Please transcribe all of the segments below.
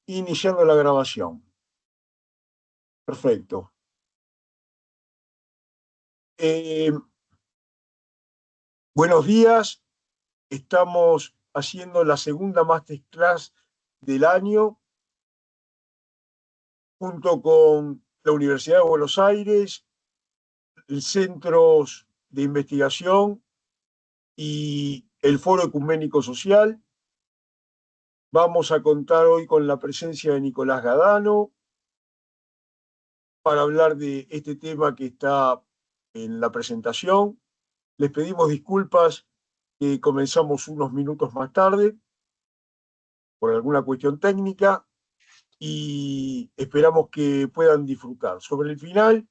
Iniciando la grabación. Perfecto. Buenos días. Estamos haciendo la segunda masterclass del año junto con la Universidad de Buenos Aires, el Centro de Investigación y el Foro Ecuménico Social. Vamos a contar hoy con la presencia de Nicolás Gadano para hablar de este tema que está en la presentación. Les pedimos disculpas que comenzamos unos minutos más tarde por alguna cuestión técnica y esperamos que puedan disfrutar. Sobre el final,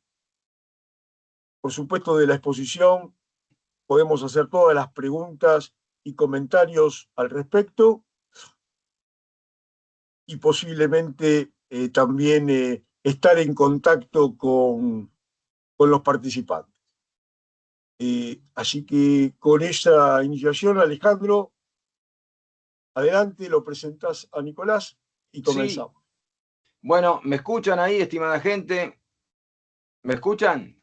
por supuesto, de la exposición, podemos hacer todas las preguntas y comentarios al respecto y posiblemente también estar en contacto con los participantes. Así que con esa iniciación, Alejandro, adelante, lo presentás a Nicolás y comenzamos. Sí. Bueno, ¿me escuchan ahí, estimada gente? ¿Me escuchan?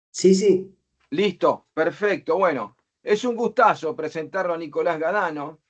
Sí, sí. Listo, perfecto. Bueno, es un gustazo presentarlo a Nicolás Gadano.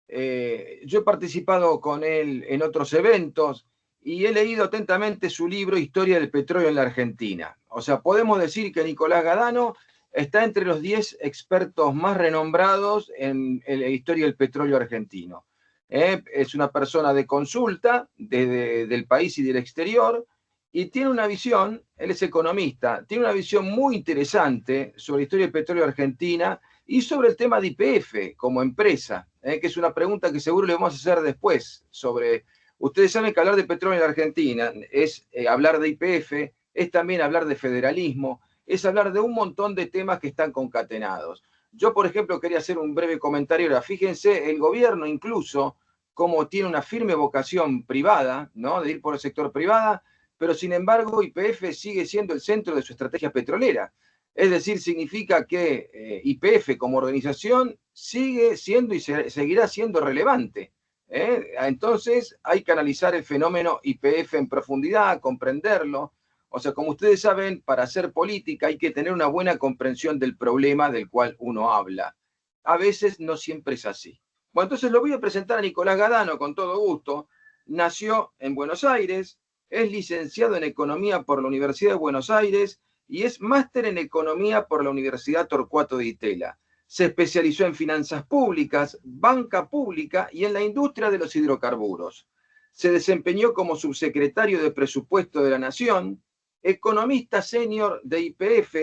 Yo he participado con él en otros eventos y he leído atentamente su libro Historia del Petróleo en la Argentina. O sea, podemos decir que Nicolás Gadano está entre los 10 expertos más renombrados en la historia del petróleo argentino. Es una persona de consulta del país y del exterior y tiene una visión, él es economista, tiene una visión muy interesante sobre la historia del petróleo argentina y sobre el tema de YPF como empresa, que es una pregunta que seguro le vamos a hacer después sobre... Ustedes saben que hablar de petróleo en la Argentina es hablar de YPF, es también hablar de federalismo, es hablar de un montón de temas que están concatenados. Yo, por ejemplo, quería hacer un breve comentario ahora. Fíjense, el gobierno incluso, como tiene una firme vocación privada, ¿no? De ir por el sector privado, pero sin embargo YPF sigue siendo el centro de su estrategia petrolera. Es decir, significa que YPF como organización sigue siendo y seguirá siendo relevante. Entonces hay que analizar el fenómeno YPF en profundidad, comprenderlo. O sea, como ustedes saben, para hacer política hay que tener una buena comprensión del problema del cual uno habla. A veces no siempre es así. Bueno, entonces lo voy a presentar a Nicolás Gadano con todo gusto. Nació en Buenos Aires, es licenciado en Economía por la Universidad de Buenos Aires y es máster en Economía por la Universidad Torcuato Di Tella. Se especializó en finanzas públicas, banca pública y en la industria de los hidrocarburos. Se desempeñó como subsecretario de Presupuesto de la Nación, economista senior de YPF,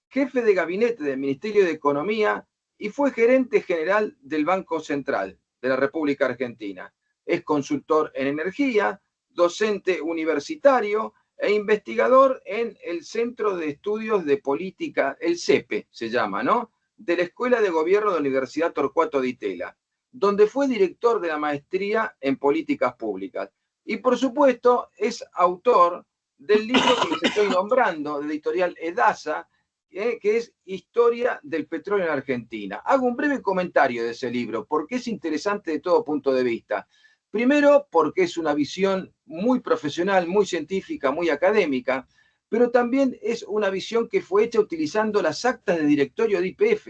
jefe de gabinete del Ministerio de Economía y fue gerente general del Banco Central de la República Argentina. Es consultor en energía, docente universitario e investigador en el Centro de Estudios de Política, el CEPE se llama, ¿no? De la Escuela de Gobierno de la Universidad Torcuato Di Tella, donde fue director de la maestría en políticas públicas. Y por supuesto es autor del libro que les estoy nombrando, de editorial Edasa, que es Historia del Petróleo en la Argentina. Hago un breve comentario de ese libro, porque es interesante de todo punto de vista. Primero, porque es una visión muy profesional, muy científica, muy académica, pero también es una visión que fue hecha utilizando las actas de directorio de YPF.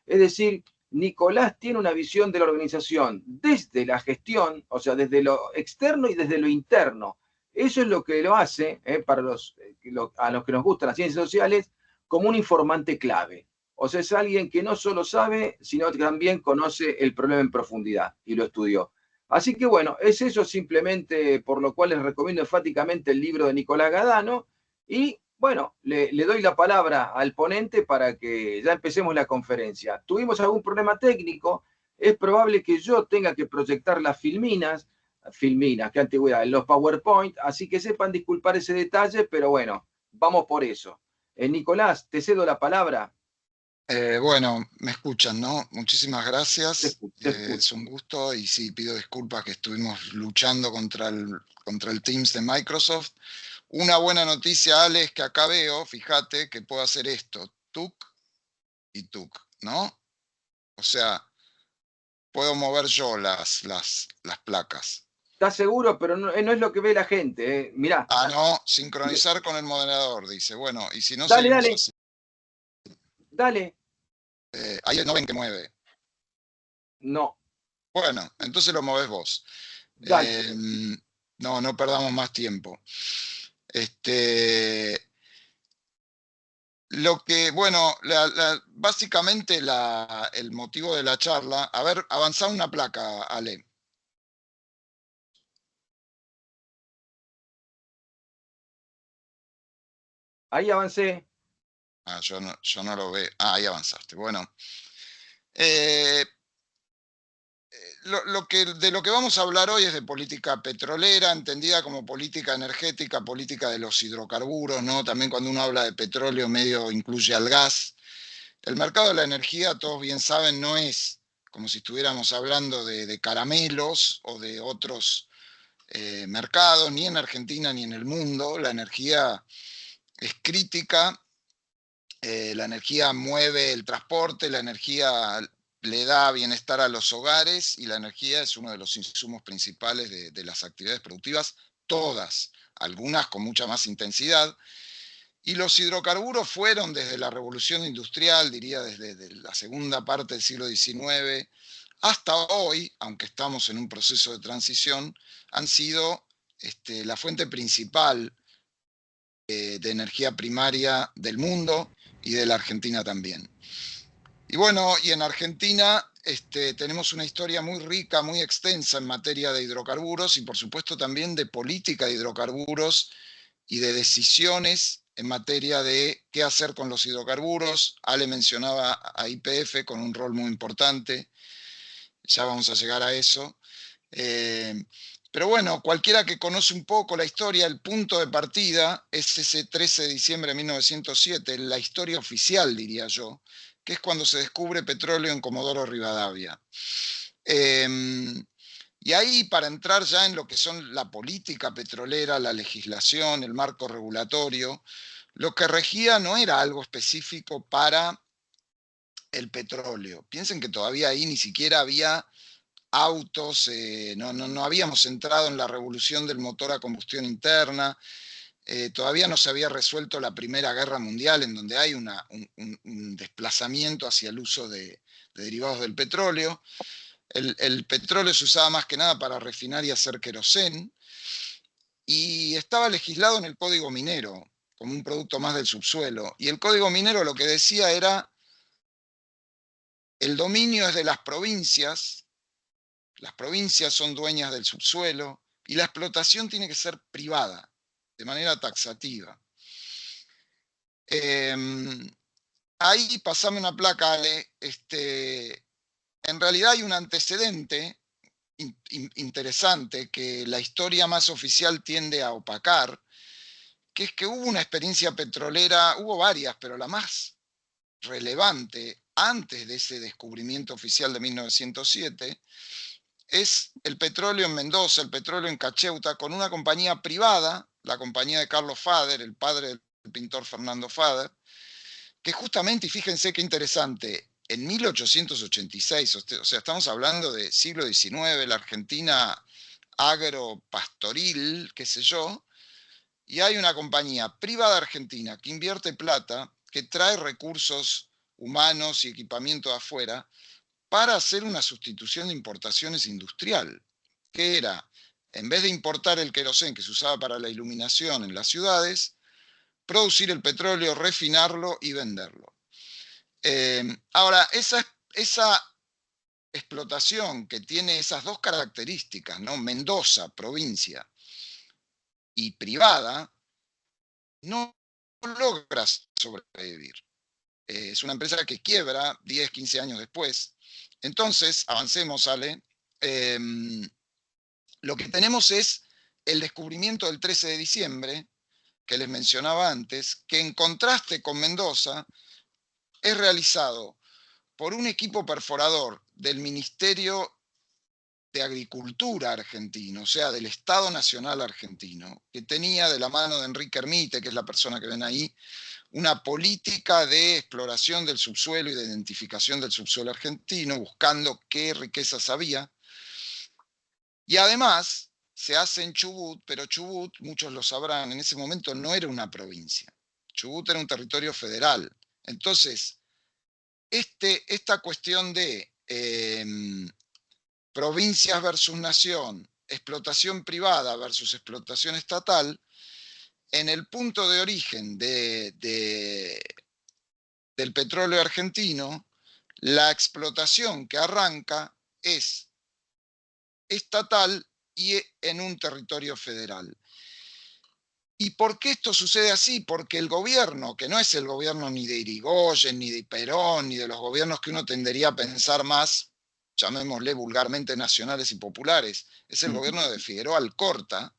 Es decir, Nicolás tiene una visión de la organización desde la gestión, o sea, desde lo externo y desde lo interno. Eso es lo que lo hace, para a los que nos gustan las ciencias sociales, como un informante clave. O sea, es alguien que no solo sabe, sino que también conoce el problema en profundidad y lo estudió. Así que bueno, es eso simplemente por lo cual les recomiendo enfáticamente el libro de Nicolás Gadano y bueno, le doy la palabra al ponente para que ya empecemos la conferencia. Tuvimos algún problema técnico, es probable que yo tenga que proyectar las filminas, qué antigüedad, los PowerPoint, así que sepan disculpar ese detalle, pero bueno, vamos por eso. Nicolás, te cedo la palabra. Bueno, me escuchan, ¿no? Muchísimas gracias. Te escucho. Es un gusto y sí, pido disculpas que estuvimos luchando contra el Teams de Microsoft. Una buena noticia, Ale, es que acá veo, fíjate, que puedo hacer esto, tuk y tuk, ¿no? O sea, puedo mover yo las placas. ¿Estás seguro? Pero no, no es lo que ve la gente. Mirá. Ah, no, sincronizar con el moderador, dice. Bueno, y si no Dale, seguimos dale, así. dale. Ahí no ven que mueve. No, Bueno, entonces lo movés vos. dale. No perdamos más tiempo. Lo que, bueno, básicamente el motivo de la charla, a ver, avanzá una placa, Ale. Ahí avancé. Ah, yo no lo veo. Ah, ahí avanzaste. Bueno. Eh, de lo que vamos a hablar hoy es de política petrolera, entendida como política energética, política de los hidrocarburos, ¿no? También cuando uno habla de petróleo, medio incluye al gas. El mercado de la energía, todos bien saben, no es como si estuviéramos hablando de caramelos o de otros mercados, ni en Argentina ni en el mundo. La energía es crítica, la energía mueve el transporte, la energía le da bienestar a los hogares y la energía es uno de los insumos principales de las actividades productivas, todas, algunas con mucha más intensidad. Y los hidrocarburos fueron desde la revolución industrial, diría desde la segunda parte del siglo XIX, hasta hoy, aunque estamos en un proceso de transición, han sido la fuente principal de energía primaria del mundo y de la Argentina también. Y bueno, y en Argentina tenemos una historia muy rica, muy extensa en materia de hidrocarburos y por supuesto también de política de hidrocarburos y de decisiones en materia de qué hacer con los hidrocarburos. Ale mencionaba a YPF con un rol muy importante, ya vamos a llegar a eso. Pero bueno, cualquiera que conoce un poco la historia, el punto de partida es ese 13 de diciembre de 1907, la historia oficial, diría yo, que es cuando se descubre petróleo en Comodoro Rivadavia. Y ahí, para entrar ya en lo que son la política petrolera, la legislación, el marco regulatorio, lo que regía no era algo específico para el petróleo. Piensen que todavía ahí ni siquiera había autos, no habíamos entrado en la revolución del motor a combustión interna, todavía no se había resuelto la Primera Guerra Mundial, en donde hay un desplazamiento hacia el uso de derivados del petróleo. El petróleo se usaba más que nada para refinar y hacer querosén, y estaba legislado en el Código Minero, como un producto más del subsuelo. Y el Código Minero lo que decía era, el dominio es de las provincias son dueñas del subsuelo, y la explotación tiene que ser privada, de manera taxativa. Ahí pasame una placa, Ale. En realidad hay un antecedente interesante que la historia más oficial tiende a opacar, que es que hubo una experiencia petrolera, hubo varias, pero la más relevante antes de ese descubrimiento oficial de 1907 es el petróleo en Mendoza, el petróleo en Cacheuta, con una compañía privada, la compañía de Carlos Fader, el padre del pintor Fernando Fader, que justamente, y fíjense qué interesante, en 1886, o sea, estamos hablando de siglo XIX, la Argentina agropastoril, qué sé yo, y hay una compañía privada argentina que invierte plata, que trae recursos humanos y equipamiento de afuera para hacer una sustitución de importaciones industrial, que era, en vez de importar el querosén que se usaba para la iluminación en las ciudades, producir el petróleo, refinarlo y venderlo. Ahora, esa explotación que tiene esas dos características, ¿no? Mendoza, provincia, y privada, no logra sobrevivir. Es una empresa que quiebra 10, 15 años después. Entonces, avancemos, Ale. Lo que tenemos es el descubrimiento del 13 de diciembre, que les mencionaba antes, que en contraste con Mendoza, es realizado por un equipo perforador del Ministerio de Agricultura argentino, o sea, del Estado Nacional argentino, que tenía de la mano de Enrique Ermite, que es la persona que ven ahí, una política de exploración del subsuelo y de identificación del subsuelo argentino, buscando qué riquezas había. Y además se hace en Chubut, pero Chubut, muchos lo sabrán, en ese momento no era una provincia. Chubut era un territorio federal. Entonces, esta cuestión de provincias versus nación, explotación privada versus explotación estatal, en el punto de origen del petróleo argentino, la explotación que arranca es estatal y en un territorio federal. ¿Y por qué esto sucede así? Porque el gobierno, que no es el gobierno ni de Irigoyen, ni de Perón, ni de los gobiernos que uno tendería a pensar más, llamémosle vulgarmente nacionales y populares, es el gobierno de Figueroa Alcorta,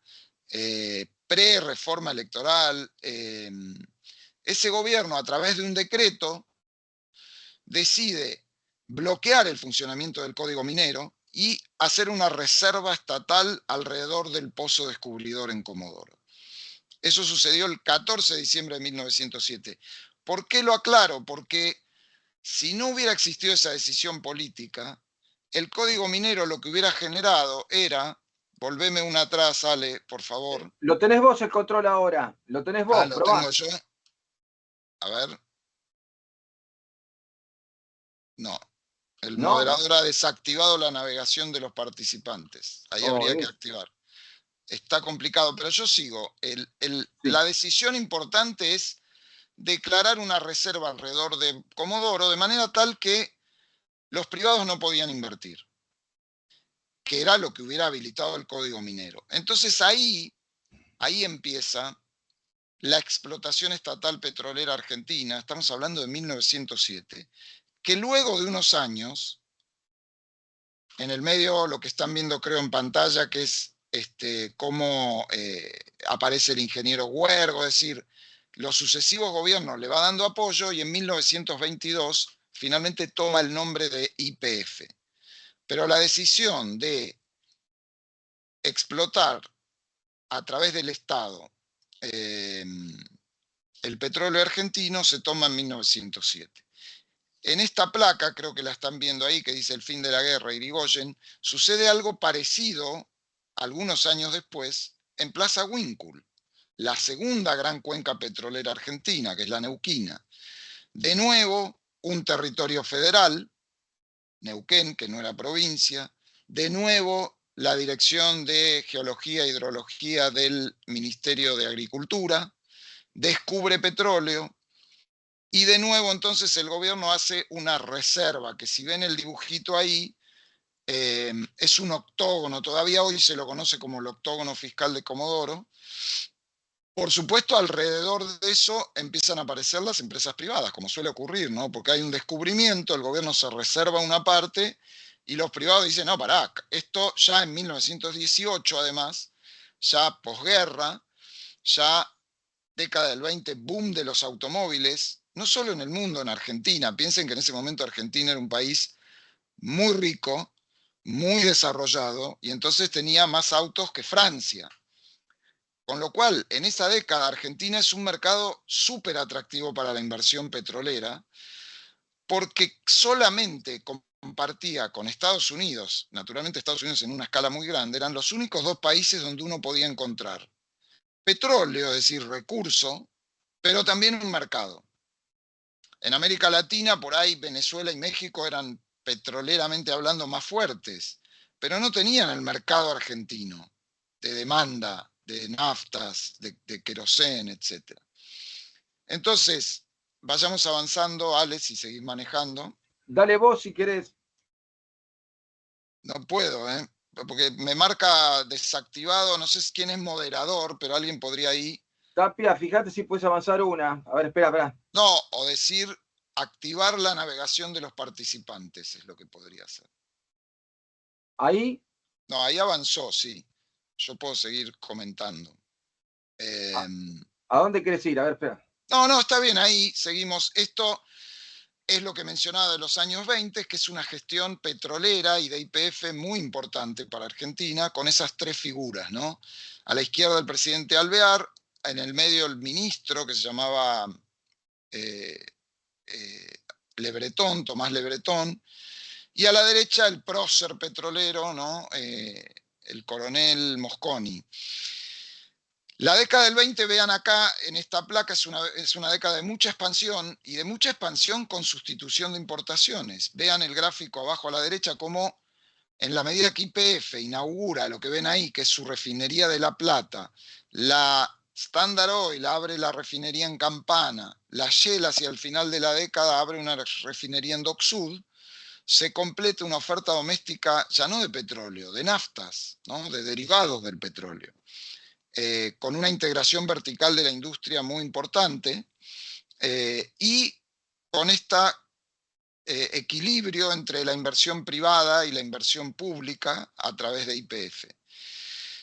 pre-reforma electoral. Ese gobierno, a través de un decreto, decide bloquear el funcionamiento del Código Minero y hacer una reserva estatal alrededor del pozo descubridor en Comodoro. Eso sucedió el 14 de diciembre de 1907. ¿Por qué lo aclaro? Porque si no hubiera existido esa decisión política, el Código Minero lo que hubiera generado era, volveme una atrás, Ale, por favor. Lo tenés vos el control ahora, lo tenés vos, Lo probá. tengo yo. A ver. No, el ¿No? moderador ha desactivado la navegación de los participantes. Ahí habría que activar. Está complicado, pero yo sigo. La decisión importante es declarar una reserva alrededor de Comodoro de manera tal que los privados no podían invertir, que era lo que hubiera habilitado el Código Minero. Entonces ahí empieza la explotación estatal petrolera argentina, estamos hablando de 1907, que luego de unos años, en el medio lo que están viendo creo en pantalla, que es cómo aparece el ingeniero Huergo, es decir, los sucesivos gobiernos le va dando apoyo y en 1922 finalmente toma el nombre de YPF. Pero la decisión de explotar a través del Estado el petróleo argentino se toma en 1907. En esta placa, creo que la están viendo ahí, que dice el fin de la guerra, Irigoyen, sucede algo parecido, algunos años después, en Plaza Huíncul, la segunda gran cuenca petrolera argentina, que es la Neuquina. De nuevo, un territorio federal, Neuquén, que no era provincia. De nuevo, la Dirección de Geología e Hidrología del Ministerio de Agricultura descubre petróleo. Y de nuevo, entonces, el gobierno hace una reserva, que si ven el dibujito ahí, es un octógono, todavía hoy se lo conoce como el octógono fiscal de Comodoro. Por supuesto, alrededor de eso empiezan a aparecer las empresas privadas, como suele ocurrir, ¿no? Porque hay un descubrimiento, el gobierno se reserva una parte y los privados dicen, no, pará, esto ya en 1918, además, ya posguerra, ya década del 20, boom de los automóviles, no solo en el mundo, en Argentina. Piensen que en ese momento Argentina era un país muy rico, muy desarrollado, y entonces tenía más autos que Francia. Con lo cual, en esa década, Argentina es un mercado súper atractivo para la inversión petrolera, porque solamente compartía con Estados Unidos, naturalmente Estados Unidos en una escala muy grande, eran los únicos dos países donde uno podía encontrar petróleo, es decir, recurso, pero también un mercado. En América Latina, por ahí Venezuela y México eran petroleramente hablando más fuertes, pero no tenían el mercado argentino de demanda, de naftas, de querosén, etc. Entonces, vayamos avanzando, Alex, si seguís manejando. Dale vos si querés. No puedo, porque me marca desactivado, no sé quién es moderador, pero alguien podría ahí. Tapia, fíjate si puedes avanzar una. A ver, espera. No, o decir activar la navegación de los participantes es lo que podría hacer. Ahí. No, ahí avanzó, sí. Yo puedo seguir comentando. ¿A dónde querés ir? A ver, espera. No, está bien, ahí seguimos. Esto es lo que mencionaba de los años 20, que es una gestión petrolera y de YPF muy importante para Argentina, con esas tres figuras, ¿no? A la izquierda el presidente Alvear, en el medio el ministro que se llamaba Le Breton, Tomás Le Breton, y a la derecha el prócer petrolero, ¿no? El coronel Mosconi. La década del 20, vean acá en esta placa, es una década de mucha expansión y de mucha expansión con sustitución de importaciones. Vean el gráfico abajo a la derecha cómo en la medida que YPF inaugura lo que ven ahí, que es su refinería de La Plata, la Standard Oil abre la refinería en Campana, la Shell hacia el final de la década abre una refinería en Dock Sud, se completa una oferta doméstica ya no de petróleo, de naftas, ¿no? De derivados del petróleo. Con una integración vertical de la industria muy importante y con este equilibrio entre la inversión privada y la inversión pública a través de YPF.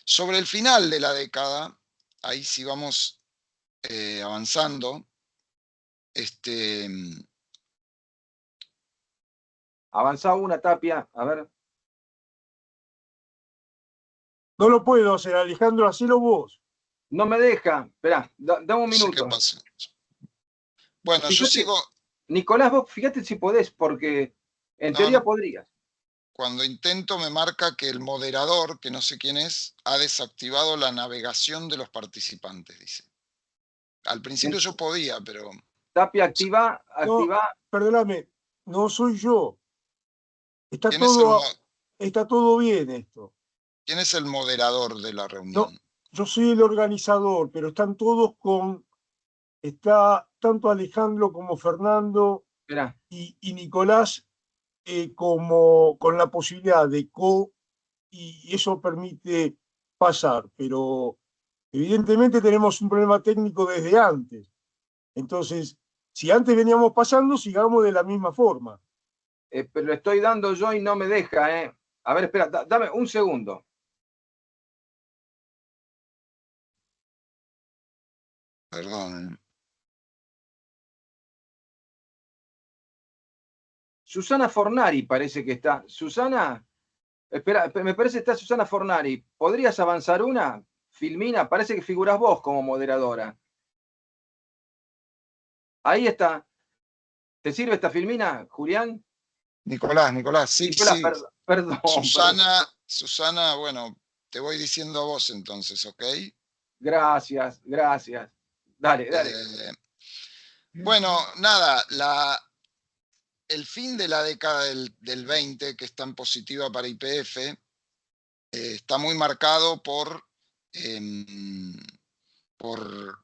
Sobre el final de la década, ahí sí vamos avanzando. Avanzá una, Tapia, a ver. No lo puedo hacer, Alejandro, hacelo vos. No me deja. Esperá, dame un No sé qué minuto. pasa. Bueno, yo Fíjate, sigo. Nicolás, vos fíjate si podés, porque en No, teoría no. podrías. Cuando intento me marca que el moderador, que no sé quién es, ha desactivado la navegación de los participantes, dice. Al principio yo podía, pero... Tapia, activa, No, activa. perdóname, no soy yo. Está ¿Quién es el, todo bien esto. quién es el moderador de la No, reunión? yo soy el organizador, pero están todos está tanto Alejandro como Fernando Esperá. y Nicolás como con la posibilidad de y eso permite pasar, pero evidentemente tenemos un problema técnico desde antes. Entonces, si antes veníamos pasando, sigamos de la misma forma. Pero le estoy dando yo y no me deja, ¿eh? A ver, espera, dame un segundo. Perdón. Susana Fornari parece que está. Susana, espera, me parece que está Susana Fornari. ¿Podrías avanzar una? Filmina, parece que figuras vos como moderadora. Ahí está. ¿Te sirve esta Filmina, Julián? Nicolás, sí, Nicolás, sí. perdón. Susana, bueno, te voy diciendo a vos entonces, ¿ok? Gracias. Dale. Bueno, nada, el fin de la década del 20, que es tan positiva para YPF, está muy marcado em, por,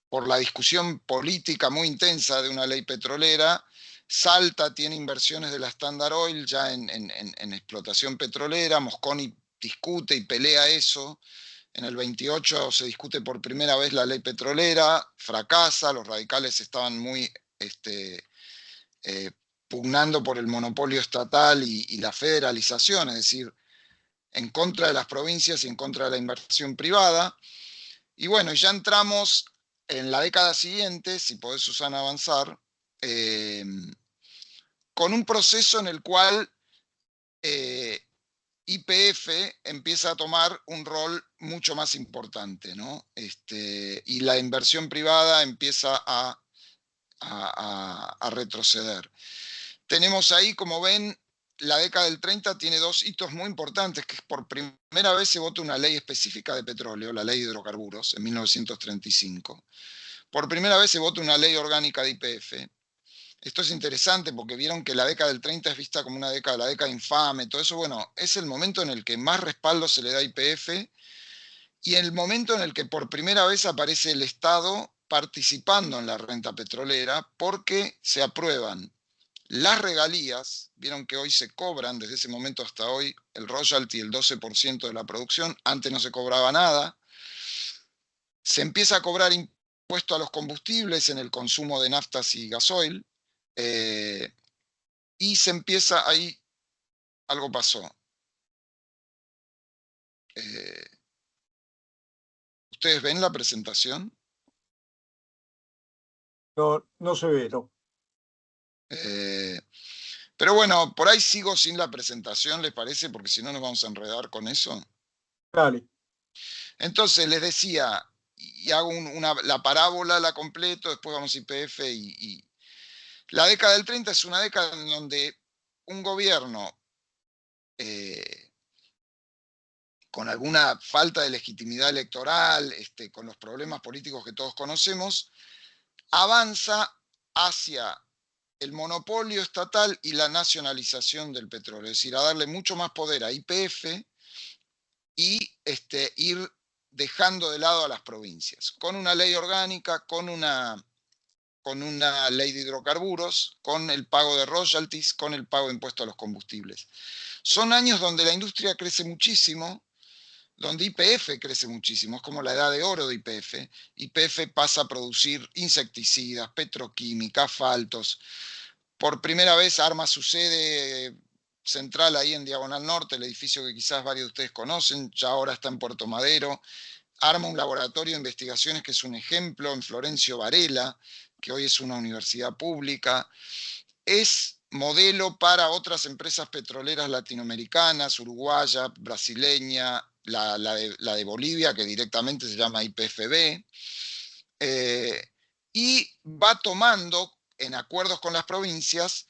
por la discusión política muy intensa de una ley petrolera. Salta tiene inversiones de la Standard Oil ya en explotación petrolera. Mosconi discute y pelea eso. En el 28 se discute por primera vez la ley petrolera, fracasa, los radicales estaban muy pugnando por el monopolio estatal y la federalización, es decir, en contra de las provincias y en contra de la inversión privada. Y bueno, ya entramos en la década siguiente, si podés, Susana, avanzar, con un proceso en el cual YPF empieza a tomar un rol mucho más importante, ¿no? Y la inversión privada empieza a retroceder. Tenemos ahí, como ven, la década del 30 tiene dos hitos muy importantes, que es por primera vez se vota una ley específica de petróleo, la ley de hidrocarburos, en 1935. Por primera vez se vota una ley orgánica de YPF. Esto es interesante porque vieron que la década del 30 es vista como una década, la década infame, todo eso. Bueno, es el momento en el que más respaldo se le da a YPF y el momento en el que por primera vez aparece el Estado participando en la renta petrolera porque se aprueban las regalías. Vieron que hoy se cobran, desde ese momento hasta hoy, el royalty, el 12% de la producción. Antes no se cobraba nada. Se empieza a cobrar impuesto a los combustibles en el consumo de naftas y gasoil. Y se empieza ahí, algo pasó. ¿Ustedes ven la presentación? No, no se ve, ¿no? Pero bueno, por ahí sigo sin la presentación, ¿les parece? Porque si no nos vamos a enredar con eso. Dale. Entonces les decía, y hago la parábola, la completo, después vamos a YPF y la década del 30 es una década en donde un gobierno con alguna falta de legitimidad electoral, con los problemas políticos que todos conocemos, avanza hacia el monopolio estatal y la nacionalización del petróleo, es decir, a darle mucho más poder a YPF y ir dejando de lado a las provincias, con una ley orgánica, con una ley de hidrocarburos, con el pago de royalties, con el pago de impuestos a los combustibles. Son años donde la industria crece muchísimo, donde YPF crece muchísimo, es como la edad de oro de YPF. YPF pasa a producir insecticidas, petroquímica, asfaltos. Por primera vez arma su sede central ahí en Diagonal Norte, el edificio que quizás varios de ustedes conocen, ya ahora está en Puerto Madero. Arma un laboratorio de investigaciones que es un ejemplo en Florencio Varela, que hoy es una universidad pública. Es modelo para otras empresas petroleras latinoamericanas, uruguaya, brasileña, la de Bolivia, que directamente se llama YPFB, y va tomando, en acuerdos con las provincias,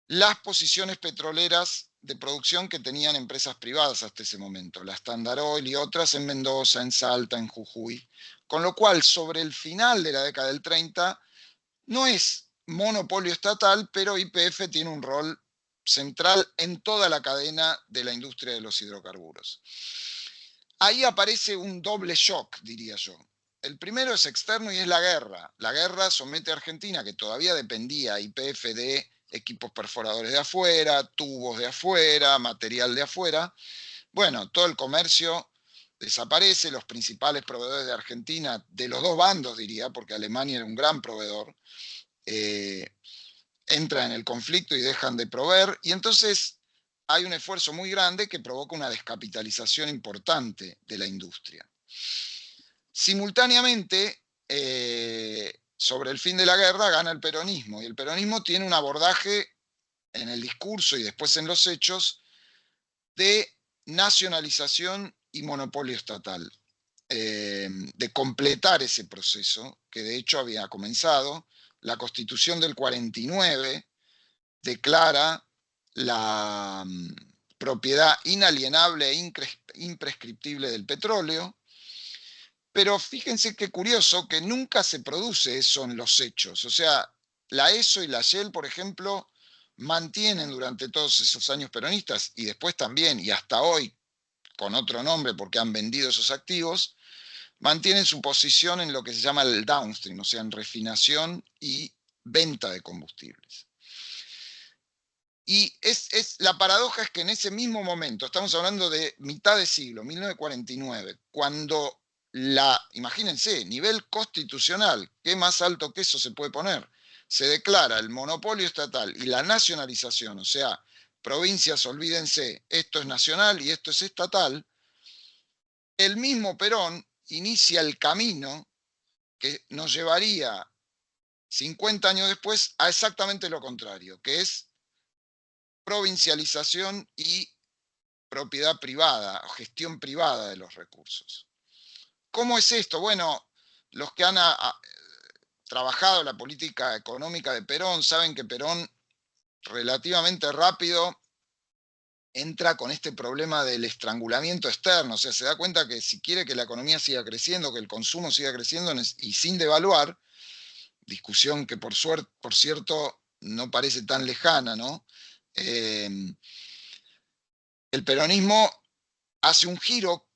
las posiciones petroleras de producción que tenían empresas privadas hasta ese momento, la Standard Oil y otras en Mendoza, en Salta, en Jujuy. Con lo cual, sobre el final de la década del 30, no es monopolio estatal, pero YPF tiene un rol central en toda la cadena de la industria de los hidrocarburos. Ahí aparece un doble shock, diría yo. El primero es externo y es la guerra. La guerra somete a Argentina, que todavía dependía YPF de equipos perforadores de afuera, tubos de afuera, material de afuera. Bueno, todo el comercio desaparece, los principales proveedores de Argentina, de los dos bandos diría, porque Alemania era un gran proveedor, entran en el conflicto y dejan de proveer, y entonces hay un esfuerzo muy grande que provoca una descapitalización importante de la industria. Simultáneamente, sobre el fin de la guerra gana el peronismo, y el peronismo tiene un abordaje en el discurso y después en los hechos de nacionalización y monopolio estatal, de completar ese proceso que de hecho había comenzado. La Constitución del 49 declara la propiedad inalienable e imprescriptible del petróleo, pero fíjense qué curioso que nunca se produce eso en los hechos. O sea, la ESO y la Shell, por ejemplo, mantienen durante todos esos años peronistas y después también, y hasta hoy, con otro nombre porque han vendido esos activos, mantienen su posición en lo que se llama el downstream, o sea, en refinación y venta de combustibles. Y la paradoja es que en ese mismo momento, estamos hablando de mitad de siglo, 1949, cuando imagínense, nivel constitucional, ¿qué más alto que eso se puede poner? Se declara el monopolio estatal y la nacionalización, o sea, provincias, olvídense, esto es nacional y esto es estatal. El mismo Perón inicia el camino que nos llevaría 50 años después a exactamente lo contrario, que es provincialización y propiedad privada o gestión privada de los recursos. ¿Cómo es esto? Bueno, los que han trabajado la política económica de Perón saben que Perón relativamente rápido entra con este problema del estrangulamiento externo, o sea, se da cuenta que si quiere que la economía siga creciendo, que el consumo siga creciendo y sin devaluar, discusión que por cierto no parece tan lejana, ¿no? El peronismo hace un giro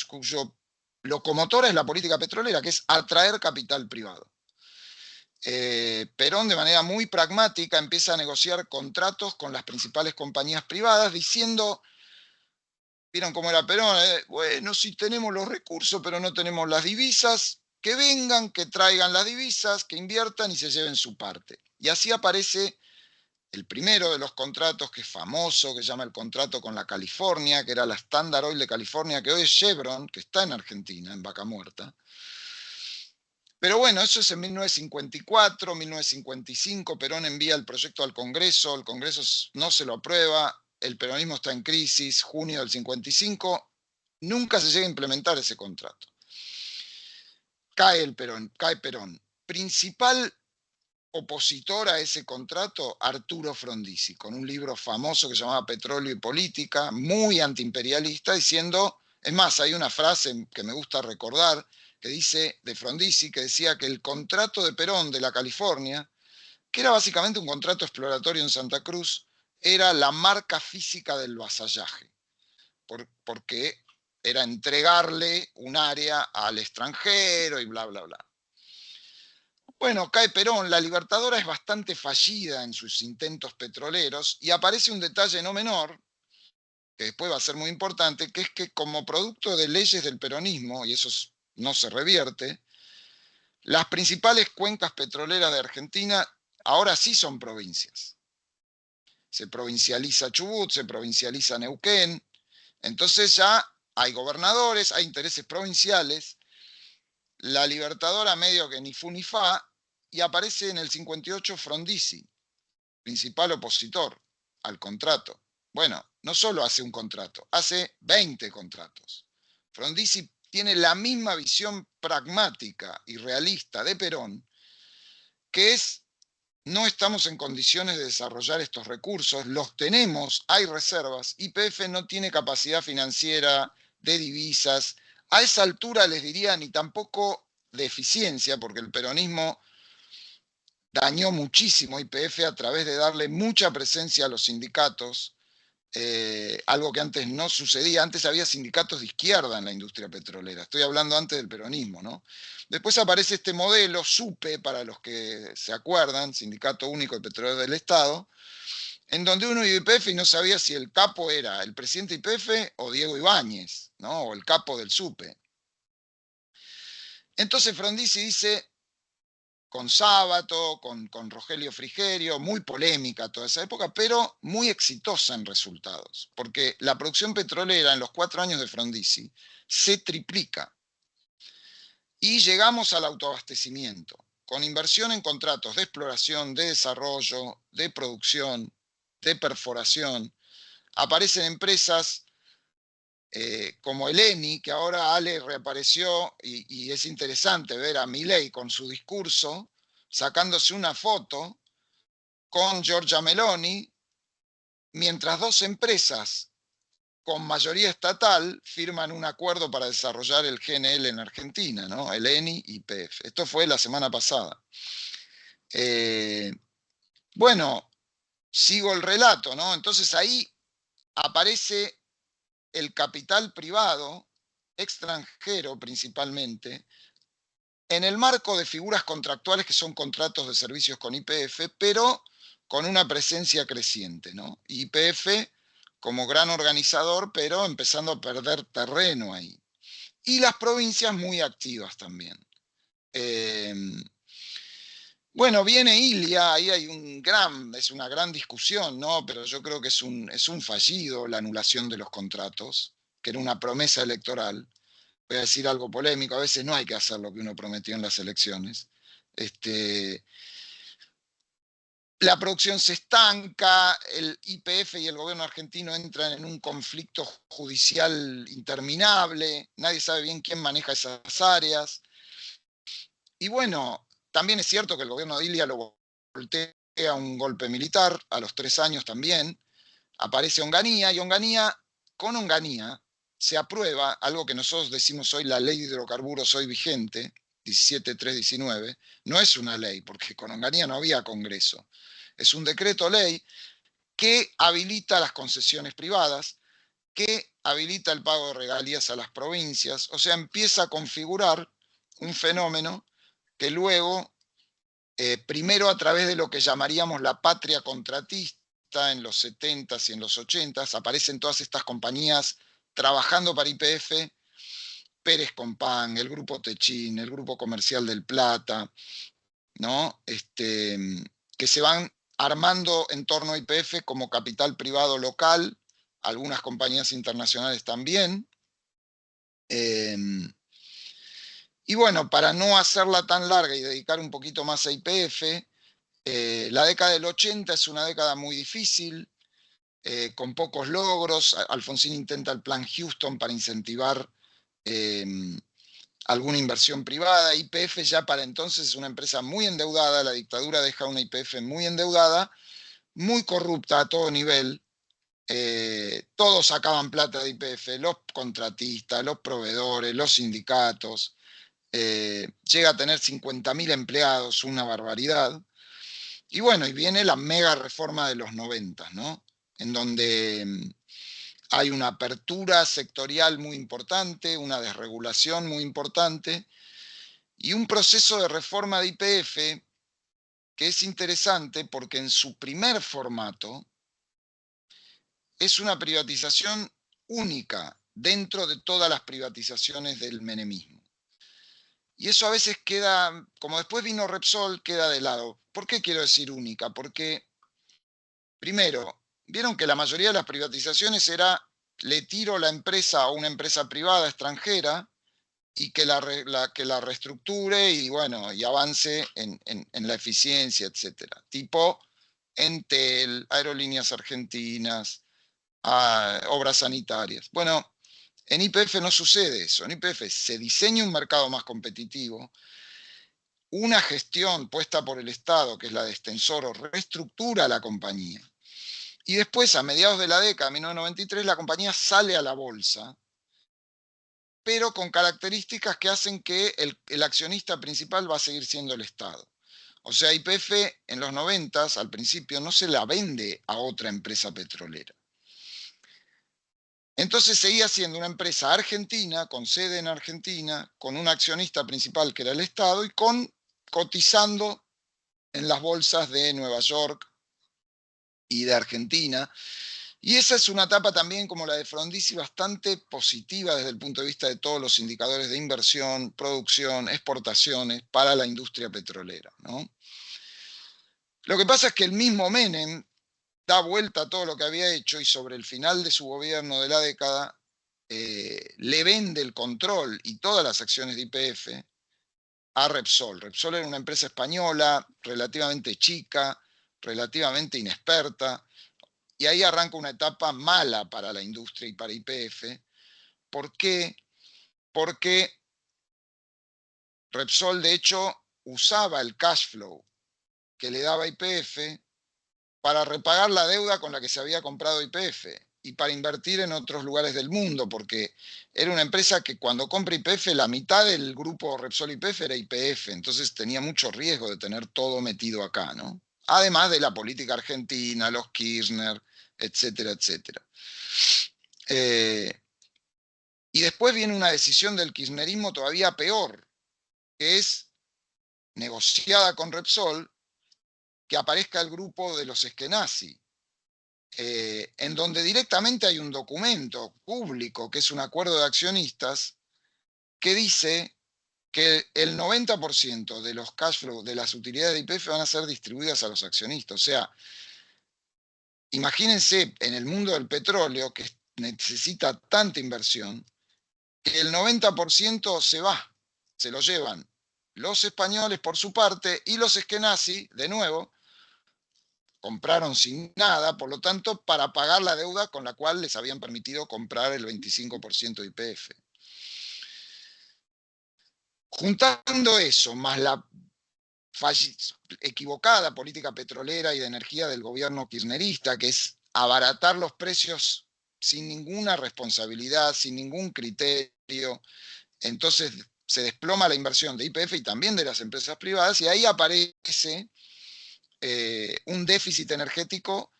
cuyo locomotora es la política petrolera, que es atraer capital privado. Perón de manera muy pragmática empieza a negociar contratos con las principales compañías privadas diciendo, ¿vieron cómo era Perón? Bueno, sí tenemos los recursos, pero no tenemos las divisas, que vengan, que traigan las divisas, que inviertan y se lleven su parte. Y así aparece el primero de los contratos, que es famoso, que se llama el contrato con la California, que era la Standard Oil de California, que hoy es Chevron, que está en Argentina, en Vaca Muerta. Pero bueno, eso es en 1954, 1955, Perón envía el proyecto al Congreso, el Congreso no se lo aprueba, el peronismo está en crisis, junio del 55, nunca se llega a implementar ese contrato. Cae Perón. Principal opositor a ese contrato, Arturo Frondizi, con un libro famoso que se llamaba Petróleo y Política, muy antiimperialista, diciendo, es más, hay una frase que me gusta recordar, que dice de Frondizi, que decía que el contrato de Perón de la California, que era básicamente un contrato exploratorio en Santa Cruz, era la marca física del vasallaje, porque era entregarle un área al extranjero y bla, bla, bla. Bueno, cae Perón, la Libertadora es bastante fallida en sus intentos petroleros y aparece un detalle no menor, que después va a ser muy importante, que es que como producto de leyes del peronismo, y eso no se revierte, las principales cuencas petroleras de Argentina ahora sí son provincias. Se provincializa Chubut, se provincializa Neuquén, entonces ya hay gobernadores, hay intereses provinciales, la Libertadora medio que ni fu ni fa, y aparece en el 58 Frondizi, principal opositor al contrato. Bueno, no solo hace un contrato, hace 20 contratos. Frondizi tiene la misma visión pragmática y realista de Perón, que es, no estamos en condiciones de desarrollar estos recursos, los tenemos, hay reservas, YPF no tiene capacidad financiera de divisas, a esa altura les diría ni tampoco de eficiencia, porque el peronismo dañó muchísimo YPF a través de darle mucha presencia a los sindicatos, algo que antes no sucedía. Antes había sindicatos de izquierda en la industria petrolera. Estoy hablando antes del peronismo, ¿no? Después aparece este modelo, SUPE, para los que se acuerdan, Sindicato Único de Petroleros del Estado, en donde uno iba a YPF y no sabía si el capo era el presidente de YPF o Diego Ibáñez, ¿no? O el capo del SUPE. Entonces Frondizi dice, con Sábato, con Rogelio Frigerio, muy polémica toda esa época, pero muy exitosa en resultados, porque la producción petrolera en los 4 años de Frondizi se triplica. Y llegamos al autoabastecimiento, con inversión en contratos de exploración, de desarrollo, de producción, de perforación. Aparecen empresas como el ENI, que ahora Ale reapareció, y es interesante ver a Milei con su discurso, sacándose una foto con Giorgia Meloni, mientras 2 empresas con mayoría estatal firman un acuerdo para desarrollar el GNL en Argentina, ¿no? El ENI y YPF. Esto fue la semana pasada. Bueno, sigo el relato, ¿no? Entonces ahí aparece el capital privado, extranjero principalmente, en el marco de figuras contractuales que son contratos de servicios con YPF, pero con una presencia creciente, ¿no? YPF como gran organizador, pero empezando a perder terreno ahí. Y las provincias muy activas también. Bueno, viene Ilia, ahí hay es una gran discusión, ¿no? Pero yo creo que es un fallido la anulación de los contratos, que era una promesa electoral. Voy a decir algo polémico, a veces no hay que hacer lo que uno prometió en las elecciones. La producción se estanca, el YPF y el gobierno argentino entran en un conflicto judicial interminable, nadie sabe bien quién maneja esas áreas. Y bueno, también es cierto que el gobierno de Ilia lo voltea a un golpe militar, a los 3 años también, aparece Onganía, y con Onganía se aprueba algo que nosotros decimos hoy la ley de hidrocarburos hoy vigente, 17.319, no es una ley, porque con Onganía no había Congreso. Es un decreto ley que habilita las concesiones privadas, que habilita el pago de regalías a las provincias, o sea, empieza a configurar un fenómeno que luego, primero a través de lo que llamaríamos la patria contratista en los 70s y en los 80s, aparecen todas estas compañías trabajando para YPF, Pérez Compán, el Grupo Techín, el Grupo Comercial del Plata, ¿no? Que se van armando en torno a YPF como capital privado local, algunas compañías internacionales también. Y bueno, para no hacerla tan larga y dedicar un poquito más a YPF, la década del 80 es una década muy difícil, con pocos logros. Alfonsín intenta el Plan Houston para incentivar alguna inversión privada. YPF ya para entonces es una empresa muy endeudada, la dictadura deja una YPF muy endeudada, muy corrupta a todo nivel. Todos sacaban plata de YPF, los contratistas, los proveedores, los sindicatos. Llega a tener 50.000 empleados, una barbaridad. Y bueno, y viene la mega reforma de los 90, ¿no? En donde hay una apertura sectorial muy importante, una desregulación muy importante y un proceso de reforma de YPF que es interesante porque en su primer formato es una privatización única dentro de todas las privatizaciones del menemismo. Y eso a veces queda, como después vino Repsol, queda de lado. ¿Por qué quiero decir única? Porque, primero, vieron que la mayoría de las privatizaciones era, le tiro la empresa a una empresa privada extranjera y que la reestructure y, bueno, y avance en la eficiencia, etc. Tipo Entel, Aerolíneas Argentinas, obras sanitarias. Bueno, en YPF no sucede eso. En YPF se diseña un mercado más competitivo, una gestión puesta por el Estado, que es la de Extensoro, reestructura la compañía. Y después, a mediados de la década, 1993, la compañía sale a la bolsa, pero con características que hacen que el accionista principal va a seguir siendo el Estado. O sea, YPF en los 90, al principio, no se la vende a otra empresa petrolera. Entonces seguía siendo una empresa argentina, con sede en Argentina, con un accionista principal que era el Estado y cotizando en las bolsas de Nueva York y de Argentina. Y esa es una etapa también como la de Frondizi bastante positiva desde el punto de vista de todos los indicadores de inversión, producción, exportaciones para la industria petrolera, ¿no? Lo que pasa es que el mismo Menem da vuelta a todo lo que había hecho y sobre el final de su gobierno de la década le vende el control y todas las acciones de YPF a Repsol. Repsol era una empresa española relativamente chica, relativamente inexperta, y ahí arranca una etapa mala para la industria y para YPF. ¿Por qué? Porque Repsol, de hecho, usaba el cash flow que le daba YPF para repagar la deuda con la que se había comprado YPF y para invertir en otros lugares del mundo, porque era una empresa que cuando compra YPF, la mitad del grupo Repsol YPF era YPF, entonces tenía mucho riesgo de tener todo metido acá, ¿no? Además de la política argentina, los Kirchner, etcétera, etcétera. Y después viene una decisión del kirchnerismo todavía peor, que es negociada con Repsol, que aparezca el grupo de los Eskenazi, en donde directamente hay un documento público, que es un acuerdo de accionistas, que dice que el 90% de los cash flow de las utilidades de YPF van a ser distribuidas a los accionistas. O sea, imagínense en el mundo del petróleo, que necesita tanta inversión, que el 90% se va, se lo llevan los españoles por su parte y los Eskenazi, de nuevo, compraron sin nada, por lo tanto, para pagar la deuda con la cual les habían permitido comprar el 25% de YPF. Juntando eso, más la equivocada política petrolera y de energía del gobierno kirchnerista, que es abaratar los precios sin ninguna responsabilidad, sin ningún criterio, entonces se desploma la inversión de YPF y también de las empresas privadas, y ahí aparece un déficit energético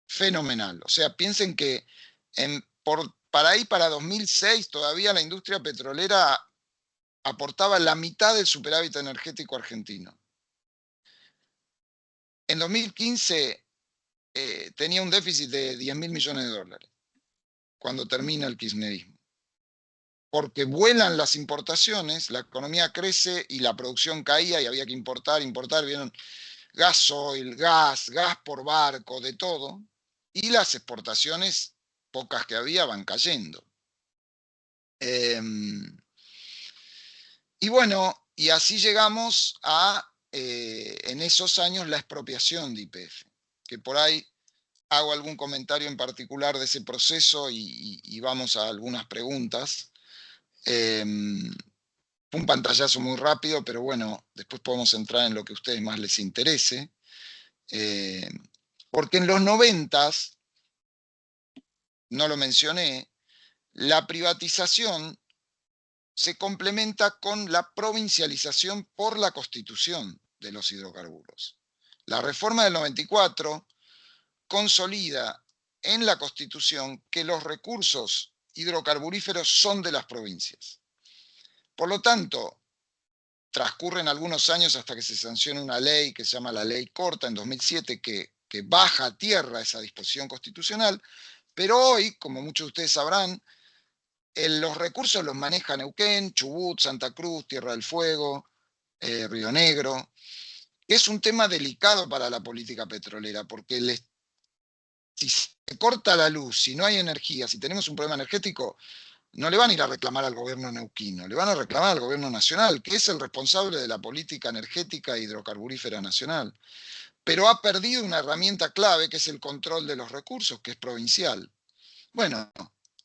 fenomenal. O sea, piensen que para ahí, para 2006, todavía la industria petrolera aportaba la mitad del superávit energético argentino. En 2015 tenía un déficit de 10.000 millones de dólares, cuando termina el kirchnerismo. Porque vuelan las importaciones, la economía crece y la producción caía y había que importar, vieron, gasoil, gas por barco, de todo, y las exportaciones, pocas que había, van cayendo. Y bueno, y así llegamos a, en esos años, la expropiación de YPF, que por ahí hago algún comentario en particular de ese proceso y vamos a algunas preguntas. Fue un pantallazo muy rápido, pero bueno, después podemos entrar en lo que a ustedes más les interese. Porque en los 90s, no lo mencioné, la privatización se complementa con la provincialización por la constitución de los hidrocarburos. La reforma del 94 consolida en la Constitución que los recursos hidrocarburíferos son de las provincias. Por lo tanto, transcurren algunos años hasta que se sancione una ley que se llama la Ley Corta en 2007, que baja a tierra esa disposición constitucional, pero hoy, como muchos de ustedes sabrán, los recursos los maneja Neuquén, Chubut, Santa Cruz, Tierra del Fuego, Río Negro. Es un tema delicado para la política petrolera, porque si se corta la luz, si no hay energía, si tenemos un problema energético, no le van a ir a reclamar al gobierno neuquino, le van a reclamar al gobierno nacional, que es el responsable de la política energética e hidrocarburífera nacional. Pero ha perdido una herramienta clave, que es el control de los recursos, que es provincial. Bueno,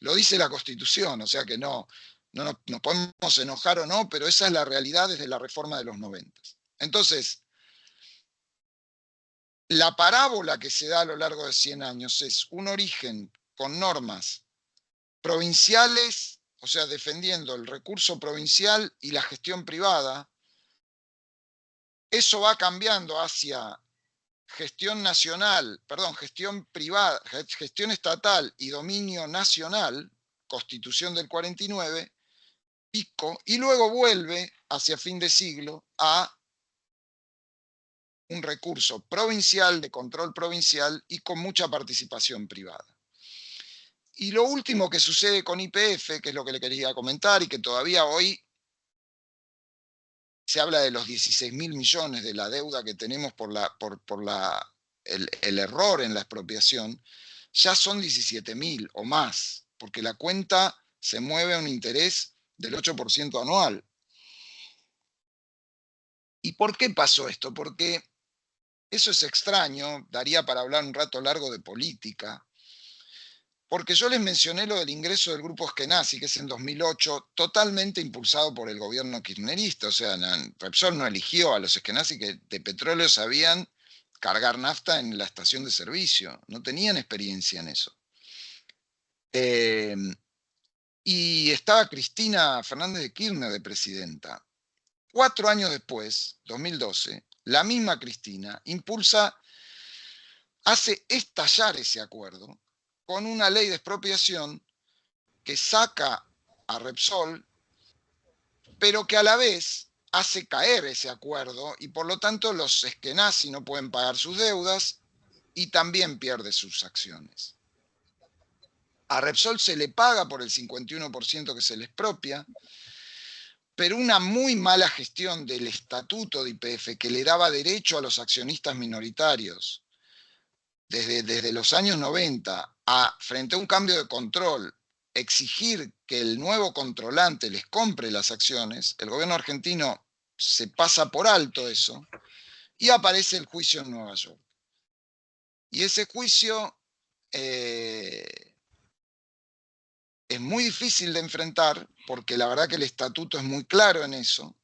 lo dice la Constitución, o sea que no nos podemos enojar o no, pero esa es la realidad desde la reforma de los 90. Entonces, la parábola que se da a lo largo de 100 años es un origen con normas provinciales, o sea, defendiendo el recurso provincial y la gestión privada. Eso va cambiando hacia gestión nacional, perdón, gestión privada, gestión estatal y dominio nacional, Constitución del 49, pico, y luego vuelve hacia fin de siglo a un recurso provincial, de control provincial y con mucha participación privada. Y lo último que sucede con YPF, que es lo que le quería comentar y que todavía hoy se habla de los 16.000 millones de la deuda que tenemos por el error en la expropiación, ya son 17.000 o más, porque la cuenta se mueve a un interés del 8% anual. ¿Y por qué pasó esto? Porque eso es extraño, daría para hablar un rato largo de política, porque yo les mencioné lo del ingreso del grupo Eskenazi, que es en 2008, totalmente impulsado por el gobierno kirchnerista. O sea, Repsol no eligió a los Eskenazi, que de petróleo sabían cargar nafta en la estación de servicio. No tenían experiencia en eso. Y estaba Cristina Fernández de Kirchner de presidenta. 4 años después, 2012, la misma Cristina hace estallar ese acuerdo con una ley de expropiación que saca a Repsol, pero que a la vez hace caer ese acuerdo y por lo tanto los Eskenazi no pueden pagar sus deudas y también pierde sus acciones. A Repsol se le paga por el 51% que se le expropia, pero una muy mala gestión del estatuto de YPF, que le daba derecho a los accionistas minoritarios desde los años 90 frente a un cambio de control, exigir que el nuevo controlante les compre las acciones. El gobierno argentino se pasa por alto eso y aparece el juicio en Nueva York. Y ese juicio es muy difícil de enfrentar, porque la verdad que el estatuto es muy claro en eso,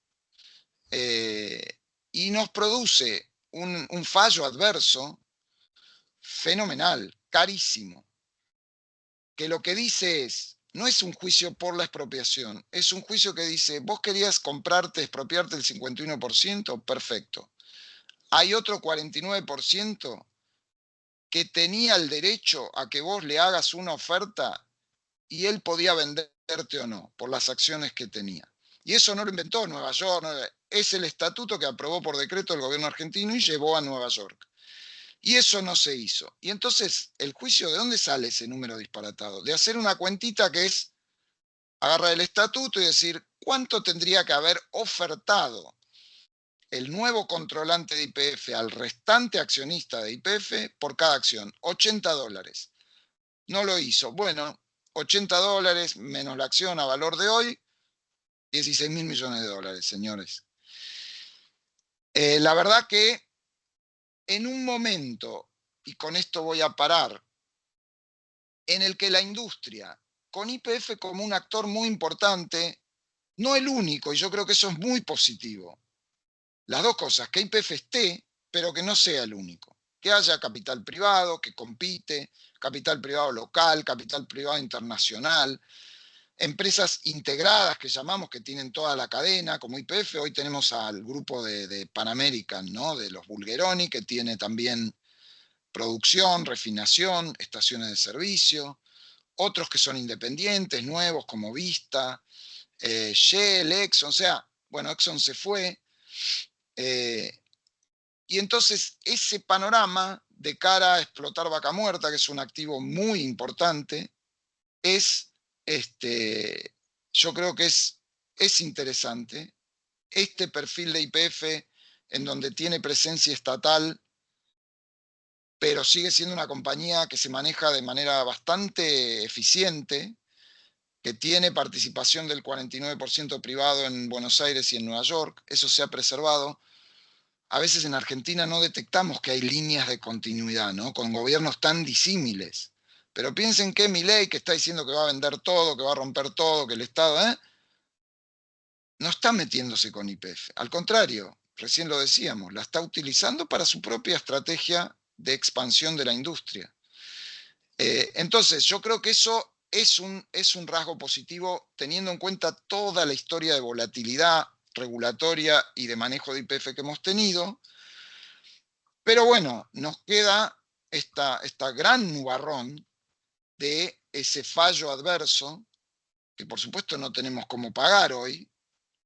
y nos produce un fallo adverso fenomenal, carísimo, que lo que dice no es un juicio por la expropiación, es un juicio que dice, vos querías expropiarte el 51%, perfecto. Hay otro 49% que tenía el derecho a que vos le hagas una oferta y él podía venderte o no, por las acciones que tenía. Y eso no lo inventó Nueva York, es el estatuto que aprobó por decreto el gobierno argentino y llevó a Nueva York. Y eso no se hizo. Y entonces, el juicio, ¿de dónde sale ese número disparatado? De hacer una cuentita que es agarrar el estatuto y decir cuánto tendría que haber ofertado el nuevo controlante de YPF al restante accionista de YPF por cada acción. $80. No lo hizo. Bueno, $80 menos la acción a valor de hoy 16.000 millones de dólares, señores. La verdad que en un momento, y con esto voy a parar, en el que la industria, con YPF como un actor muy importante, no el único, y yo creo que eso es muy positivo. Las dos cosas, que YPF esté, pero que no sea el único. Que haya capital privado, que compite, capital privado local, capital privado internacional, empresas integradas que llamamos, que tienen toda la cadena, como YPF. Hoy tenemos al grupo de Pan American, ¿no? De los Bulgeroni, que tiene también producción, refinación, estaciones de servicio. Otros que son independientes, nuevos, como Vista, Shell, Exxon. O sea, bueno, Exxon se fue. Y entonces ese panorama de cara a explotar Vaca Muerta, que es un activo muy importante, yo creo que es interesante. Este perfil de YPF, en donde tiene presencia estatal, pero sigue siendo una compañía que se maneja de manera bastante eficiente, que tiene participación del 49% privado en Buenos Aires y en Nueva York, eso se ha preservado. A veces en Argentina no detectamos que hay líneas de continuidad, ¿no? Con gobiernos tan disímiles. Pero piensen que Milei, que está diciendo que va a vender todo, que va a romper todo, que el Estado, no está metiéndose con YPF. Al contrario, recién lo decíamos, la está utilizando para su propia estrategia de expansión de la industria. Entonces, yo creo que eso es un rasgo positivo, teniendo en cuenta toda la historia de volatilidad regulatoria y de manejo de YPF que hemos tenido. Pero bueno, nos queda esta gran nubarrón de ese fallo adverso, que por supuesto no tenemos cómo pagar hoy.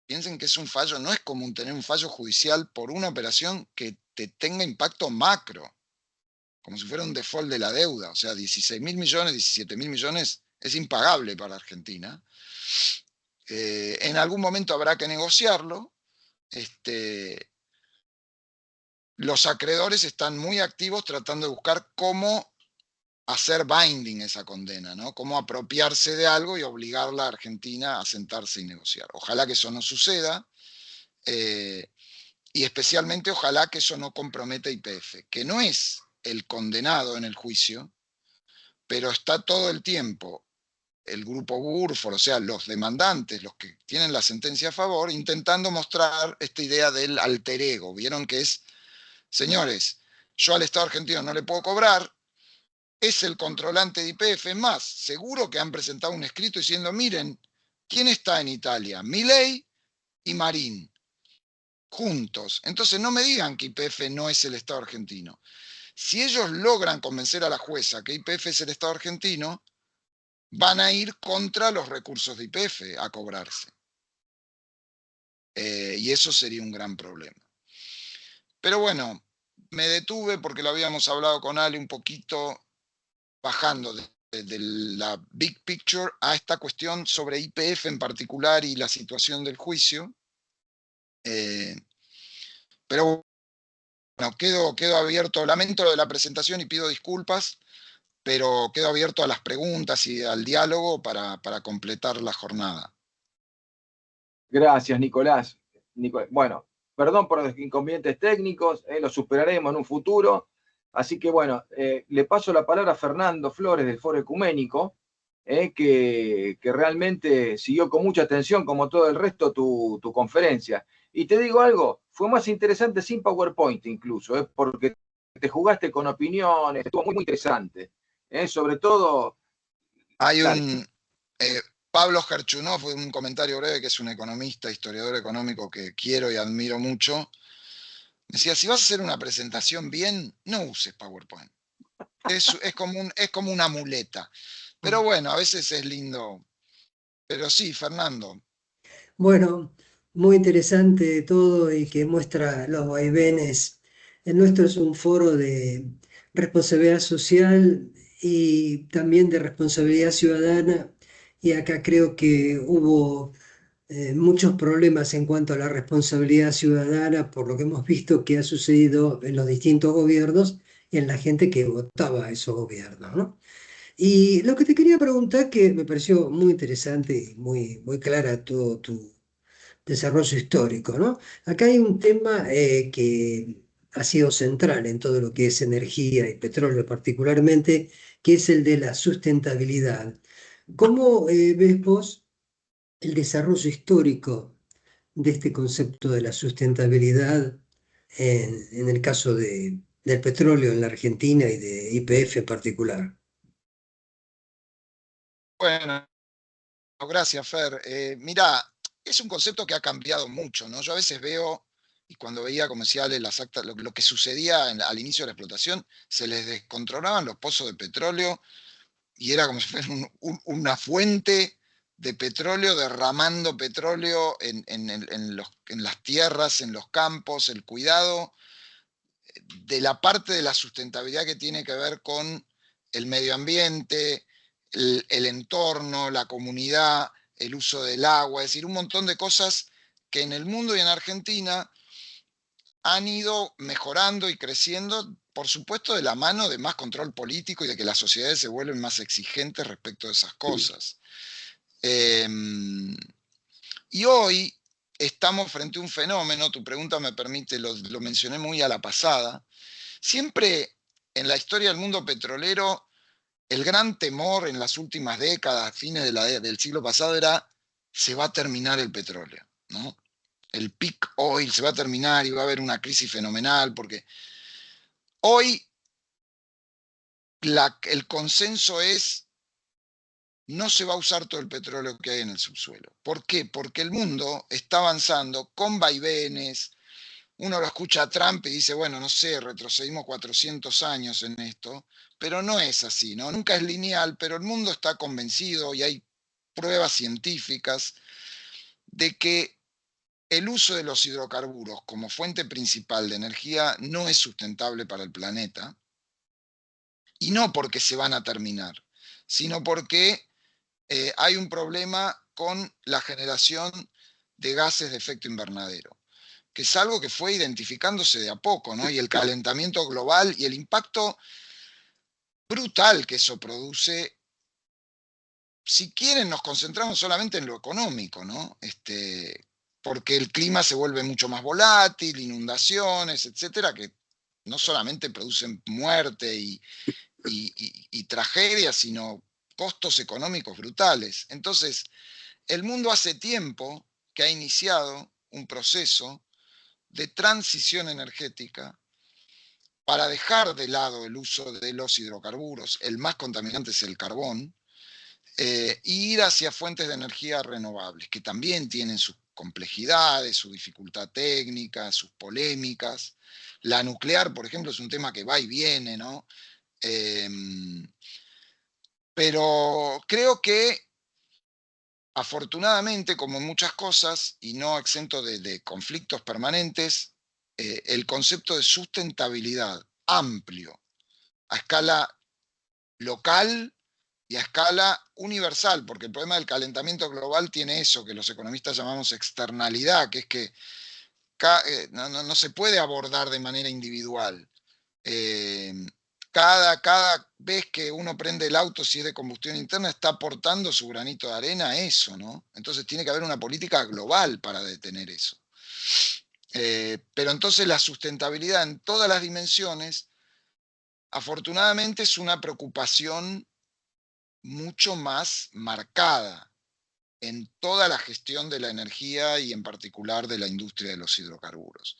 Piensen que es un fallo, no es común tener un fallo judicial por una operación que te tenga impacto macro, como si fuera un default de la deuda. O sea, 16.000 millones, 17.000 millones es impagable para Argentina. En algún momento habrá que negociarlo. Los acreedores están muy activos tratando de buscar cómo hacer binding esa condena, ¿no? Cómo apropiarse de algo y obligarla a Argentina a sentarse y negociar. Ojalá que eso no suceda, y especialmente ojalá que eso no comprometa a YPF, que no es el condenado en el juicio, pero está todo el tiempo el grupo Burford, o sea, los demandantes, los que tienen la sentencia a favor, intentando mostrar esta idea del alter ego. Vieron que es, señores, yo al Estado argentino no le puedo cobrar, es el controlante de YPF. Es más, seguro que han presentado un escrito diciendo, miren, ¿quién está en Italia? Milei y Marín, juntos. Entonces no me digan que YPF no es el Estado argentino. Si ellos logran convencer a la jueza que YPF es el Estado argentino, van a ir contra los recursos de YPF a cobrarse. Y eso sería un gran problema. Pero bueno, me detuve porque lo habíamos hablado con Ale un poquito, bajando de la big picture a esta cuestión sobre YPF en particular y la situación del juicio. Pero bueno, quedo abierto, lamento lo de la presentación y pido disculpas, pero quedo abierto a las preguntas y al diálogo para completar la jornada. Gracias, Nicolás. Bueno, perdón por los inconvenientes técnicos, los superaremos en un futuro. Así que bueno, le paso la palabra a Fernando Flores del Foro Ecuménico, que realmente siguió con mucha atención, como todo el resto, tu conferencia. Y te digo algo, fue más interesante sin PowerPoint incluso, porque te jugaste con opiniones, estuvo muy, muy interesante. Sobre todo... Hay un... Pablo Gerchunov, un comentario breve, que es un economista, historiador económico que quiero y admiro mucho, decía, si vas a hacer una presentación bien, no uses PowerPoint. Es como una muleta. Pero bueno, a veces es lindo. Pero sí, Fernando. Bueno, muy interesante todo y que muestra los vaivenes. El nuestro es un foro de responsabilidad social y también de responsabilidad ciudadana. Y acá creo que hubo muchos problemas en cuanto a la responsabilidad ciudadana por lo que hemos visto que ha sucedido en los distintos gobiernos y en la gente que votaba a esos gobiernos, ¿no? Y lo que te quería preguntar, que me pareció muy interesante y muy, muy clara todo desarrollo histórico, ¿no? Acá hay un tema que ha sido central en todo lo que es energía y petróleo particularmente, que es el de la sustentabilidad. ¿Cómo ves vos el desarrollo histórico de este concepto de la sustentabilidad en el caso del petróleo en la Argentina y de YPF en particular? Bueno, gracias, Fer. Mirá, es un concepto que ha cambiado mucho, ¿no? Yo a veces veo, y cuando veía comerciales, las actas, lo que sucedía al inicio de la explotación, se les descontrolaban los pozos de petróleo y era como si fuera una fuente de petróleo derramando petróleo en las tierras, en los campos, el cuidado de la parte de la sustentabilidad que tiene que ver con el medio ambiente, el entorno, la comunidad, el uso del agua, es decir, un montón de cosas que en el mundo y en Argentina han ido mejorando y creciendo, por supuesto, de la mano de más control político y de que las sociedades se vuelven más exigentes respecto de esas cosas. Y hoy estamos frente a un fenómeno, tu pregunta me permite, lo mencioné muy a la pasada. Siempre en la historia del mundo petrolero, el gran temor en las últimas décadas, fines del siglo pasado, era se va a terminar el petróleo, ¿no? El peak oil se va a terminar y va a haber una crisis fenomenal, porque hoy el consenso es no se va a usar todo el petróleo que hay en el subsuelo. ¿Por qué? Porque el mundo está avanzando con vaivenes. Uno lo escucha a Trump y dice, bueno, no sé, retrocedimos 400 años en esto, pero no es así, ¿no? Nunca es lineal, pero el mundo está convencido y hay pruebas científicas de que el uso de los hidrocarburos como fuente principal de energía no es sustentable para el planeta, y no porque se van a terminar, sino porque hay un problema con la generación de gases de efecto invernadero, que es algo que fue identificándose de a poco, ¿no? Y el calentamiento global y el impacto brutal que eso produce. Si quieren, nos concentramos solamente en lo económico, ¿no? Porque el clima se vuelve mucho más volátil, inundaciones, etcétera, que no solamente producen muerte y tragedia, sino costos económicos brutales. Entonces, el mundo hace tiempo que ha iniciado un proceso de transición energética para dejar de lado el uso de los hidrocarburos, el más contaminante es el carbón, e ir hacia fuentes de energía renovables, que también tienen sus complejidades, su dificultad técnica, sus polémicas. La nuclear, por ejemplo, es un tema que va y viene, ¿no? Pero creo que afortunadamente, como en muchas cosas, y no exento de conflictos permanentes, el concepto de sustentabilidad amplio, a escala local y a escala universal, porque el problema del calentamiento global tiene eso que los economistas llamamos externalidad, que es que no se puede abordar de manera individual. Eh, cada vez que uno prende el auto, si es de combustión interna, está aportando su granito de arena a eso, ¿no? Entonces tiene que haber una política global para detener eso. Pero entonces la sustentabilidad en todas las dimensiones, afortunadamente, es una preocupación mucho más marcada en toda la gestión de la energía y en particular de la industria de los hidrocarburos.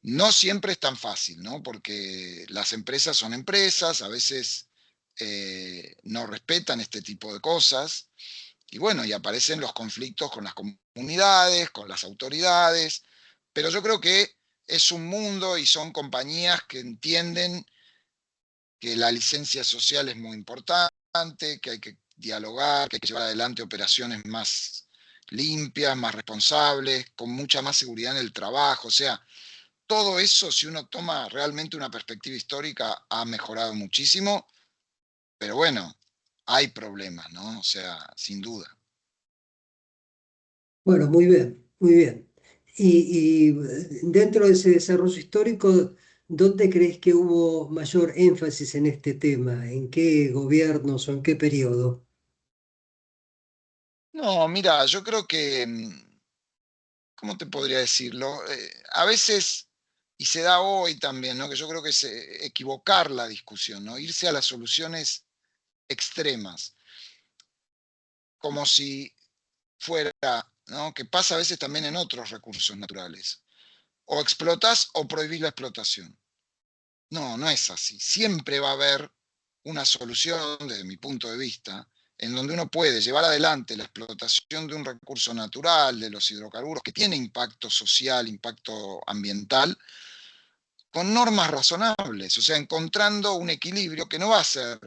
No siempre es tan fácil, ¿no? Porque las empresas son empresas, a veces no respetan este tipo de cosas, y bueno, y aparecen los conflictos con las comunidades, con las autoridades, pero yo creo que es un mundo y son compañías que entienden que la licencia social es muy importante, que hay que dialogar, que hay que llevar adelante operaciones más limpias, más responsables, con mucha más seguridad en el trabajo, o sea, todo eso, si uno toma realmente una perspectiva histórica, ha mejorado muchísimo, pero bueno, hay problemas, ¿no? O sea, sin duda. Bueno, muy bien, muy bien. Y dentro de ese desarrollo histórico, ¿dónde crees que hubo mayor énfasis en este tema? ¿En qué gobiernos o en qué periodo? No, mira, yo creo que ¿cómo te podría decirlo? A veces, y se da hoy también, ¿no? Que yo creo que es equivocar la discusión, ¿no? Irse a las soluciones extremas, como si fuera, ¿no? Que pasa a veces también en otros recursos naturales. O explotás o prohibís la explotación. No, no es así. Siempre va a haber una solución, desde mi punto de vista, en donde uno puede llevar adelante la explotación de un recurso natural, de los hidrocarburos, que tiene impacto social, impacto ambiental, con normas razonables, o sea, encontrando un equilibrio que no va a ser,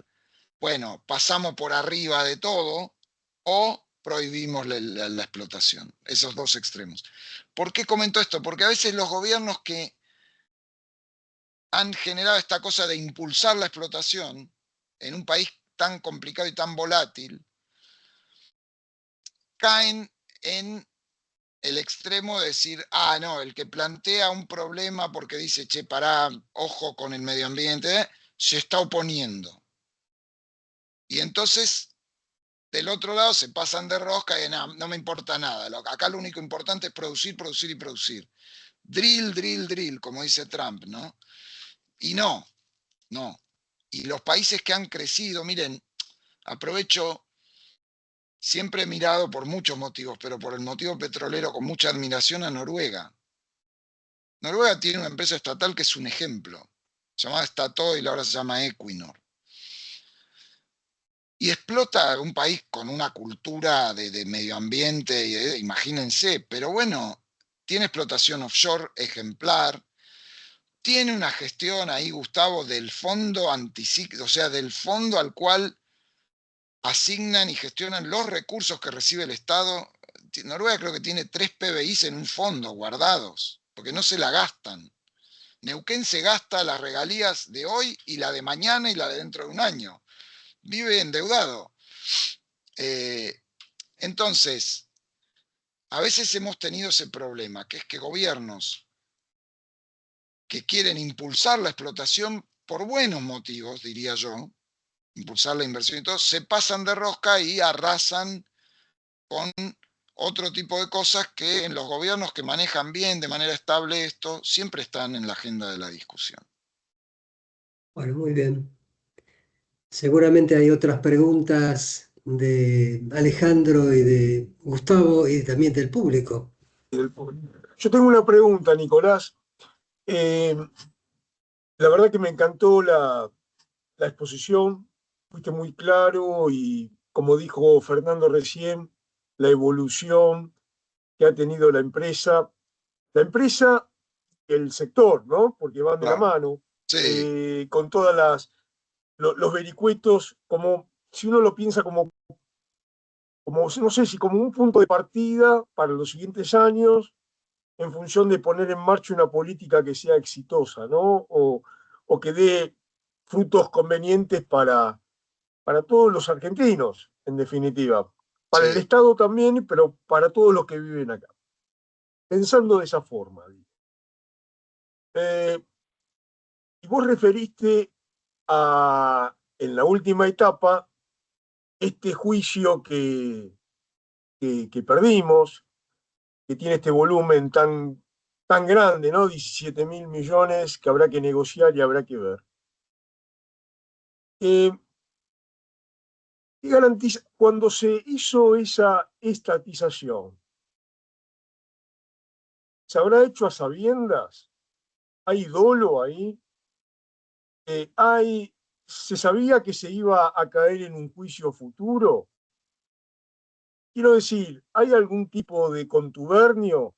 bueno, pasamos por arriba de todo o prohibimos la explotación, esos dos extremos. ¿Por qué comento esto? Porque a veces los gobiernos que han generado esta cosa de impulsar la explotación en un país tan complicado y tan volátil, caen en el extremo de decir, ah, no, el que plantea un problema porque dice, che, pará, ojo con el medio ambiente, se está oponiendo. Y entonces, del otro lado se pasan de rosca y no me importa nada. Acá lo único importante es producir, producir y producir. Drill, drill, drill, como dice Trump, ¿no? Y no, no. Y los países que han crecido, miren, aprovecho, siempre he mirado por muchos motivos, pero por el motivo petrolero con mucha admiración a Noruega. Noruega tiene una empresa estatal que es un ejemplo. Se llamaba Statoil y ahora se llama Equinor. Y explota un país con una cultura de medio ambiente, imagínense, pero bueno, tiene explotación offshore ejemplar, tiene una gestión ahí, Gustavo, del fondo anticíclico, o sea, del fondo al cual asignan y gestionan los recursos que recibe el Estado. Noruega creo que tiene 3 PBIs en un fondo guardados, porque no se la gastan. Neuquén se gasta las regalías de hoy y la de mañana y la de dentro de un año. Vive endeudado. Entonces, a veces hemos tenido ese problema, que es que gobiernos que quieren impulsar la explotación por buenos motivos, diría yo, impulsar la inversión y todo, se pasan de rosca y arrasan con otro tipo de cosas que en los gobiernos que manejan bien, de manera estable esto, siempre están en la agenda de la discusión. Bueno, muy bien. Seguramente hay otras preguntas de Alejandro y de Gustavo y también del público. Yo tengo una pregunta, Nicolás. Eh, la verdad que me encantó la exposición, fuiste muy claro y, como dijo Fernando recién, la evolución que ha tenido la empresa, el sector, ¿no? Porque van de la Claro. mano, Sí, con los vericuetos, como si uno lo piensa como, no sé si como un punto de partida para los siguientes años, en función de poner en marcha una política que sea exitosa, ¿no? O que dé frutos convenientes para todos los argentinos, en definitiva. Para el sí. Estado también, pero para todos los que viven acá. Pensando de esa forma. Eh, y vos referiste en la última etapa, este juicio que perdimos, que tiene este volumen tan grande, ¿no? 17.000 millones que habrá que negociar y habrá que ver. Eh, ¿Qué garantiza? Cuando se hizo esa estatización, ¿se habrá hecho a sabiendas? ¿Hay dolo ahí? ¿Se sabía que se iba a caer en un juicio futuro? Quiero decir, ¿hay algún tipo de contubernio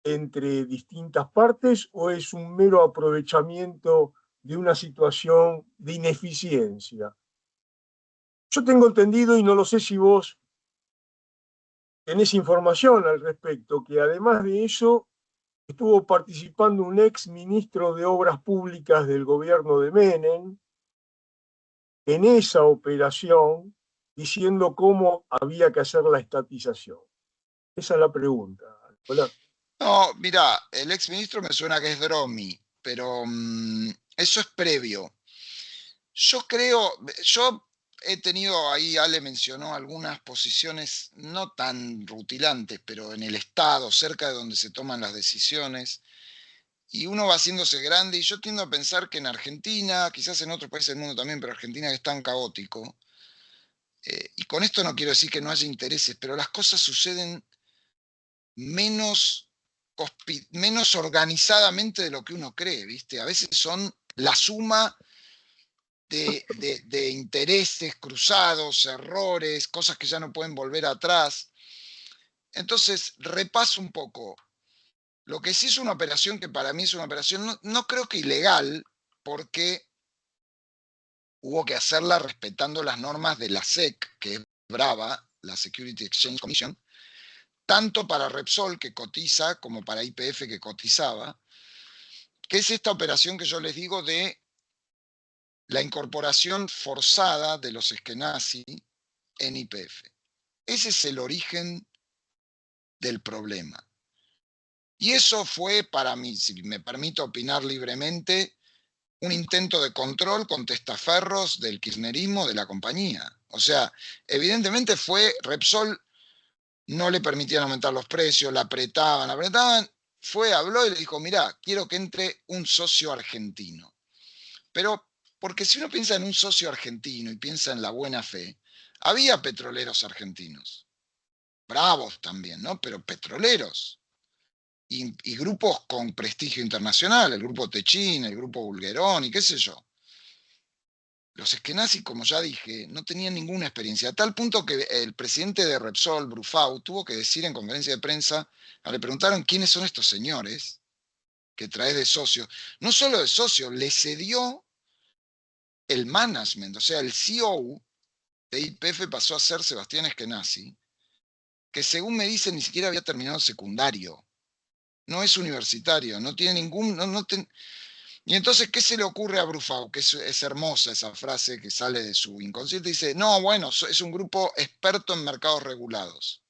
entre distintas partes o es un mero aprovechamiento de una situación de ineficiencia? Yo tengo entendido, y no lo sé si vos tenés información al respecto, que además de eso estuvo participando un ex ministro de Obras Públicas del gobierno de Menem en esa operación, diciendo cómo había que hacer la estatización. Esa es la pregunta, Nicolás. No, mira, el exministro me suena que es Dromi, pero eso es previo. Yo creo, yo he tenido ahí, Ale mencionó algunas posiciones no tan rutilantes, pero en el Estado, cerca de donde se toman las decisiones, y uno va haciéndose grande, y yo tiendo a pensar que en Argentina, quizás en otros países del mundo también, pero Argentina es tan caótico, y con esto no quiero decir que no haya intereses, pero las cosas suceden menos, menos organizadamente de lo que uno cree, ¿viste? A veces son la suma de intereses cruzados, errores, cosas que ya no pueden volver atrás. Entonces, repaso un poco. Lo que sí es una operación que para mí es una operación, no creo que ilegal, porque hubo que hacerla respetando las normas de la SEC, que es brava, la Security Exchange Commission, tanto para Repsol, que cotiza, como para YPF, que cotizaba, que es esta operación que yo les digo de la incorporación forzada de los Eskenazi en YPF. Ese es el origen del problema. Y eso fue para mí, si me permito opinar libremente, un intento de control con testaferros del kirchnerismo de la compañía. O sea, evidentemente fue Repsol, no le permitían aumentar los precios, la apretaban, habló y le dijo, mirá, quiero que entre un socio argentino. Pero, porque si uno piensa en un socio argentino y piensa en la buena fe, había petroleros argentinos, bravos también, ¿no? Pero petroleros. Y grupos con prestigio internacional, el grupo Techín, el grupo Bulguerón y qué sé yo. Los Eskenazi, como ya dije, no tenían ninguna experiencia, a tal punto que el presidente de Repsol, Brufau, tuvo que decir en conferencia de prensa, le preguntaron quiénes son estos señores que traes de socio. No solo de socio, le cedió el management, o sea, el CEO de YPF pasó a ser Sebastián Eskenazi, que según me dicen ni siquiera había terminado el secundario. No es universitario, no tiene ningún... Y entonces, ¿qué se le ocurre a Brufau? Que es hermosa esa frase que sale de su inconsciente. Dice, no, bueno, es un grupo experto en mercados regulados.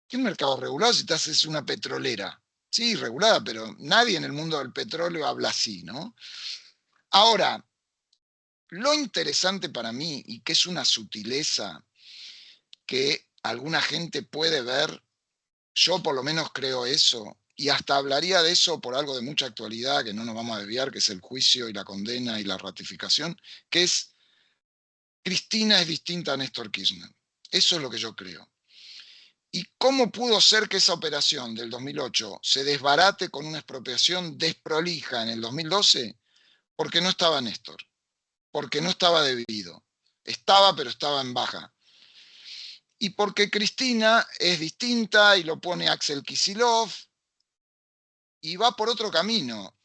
¿Qué mercados regulados si te haces una petrolera? Sí, regulada, pero nadie en el mundo del petróleo habla así, ¿no? Ahora, lo interesante para mí, y que es una sutileza que alguna gente puede ver, yo por lo menos creo eso, y hasta hablaría de eso por algo de mucha actualidad, que no nos vamos a desviar, que es el juicio y la condena y la ratificación, que es, Cristina es distinta a Néstor Kirchner. Eso es lo que yo creo. ¿Y cómo pudo ser que esa operación del 2008 se desbarate con una expropiación desprolija en el 2012? Porque no estaba Néstor, porque no estaba debido. Estaba, pero estaba en baja. Y porque Cristina es distinta y lo pone Axel Kicillof y va por otro camino.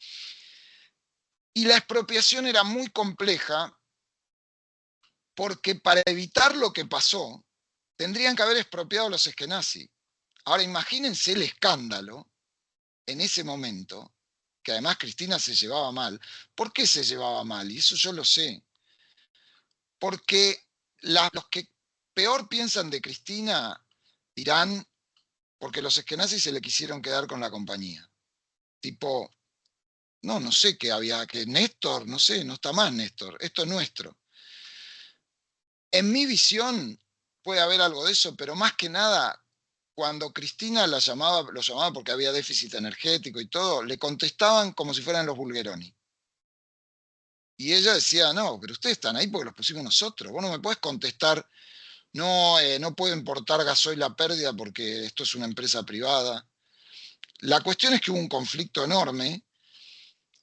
Y la expropiación era muy compleja porque para evitar lo que pasó, tendrían que haber expropiado a los Eskenazi. Ahora imagínense el escándalo en ese momento, que además Cristina se llevaba mal. ¿Por qué se llevaba mal? Y eso yo lo sé. Porque los que peor piensan de Cristina dirán, porque los Eskenazi se le quisieron quedar con la compañía. Tipo, no sé qué había, que Néstor, no sé, no está más Néstor, esto es nuestro. En mi visión puede haber algo de eso, pero más que nada, cuando Cristina lo llamaba porque había déficit energético y todo, le contestaban como si fueran los Bulgeroni. Y ella decía, no, pero ustedes están ahí porque los pusimos nosotros. Vos no me podés contestar, no, no puedo importar gasoil a pérdida porque esto es una empresa privada. La cuestión es que hubo un conflicto enorme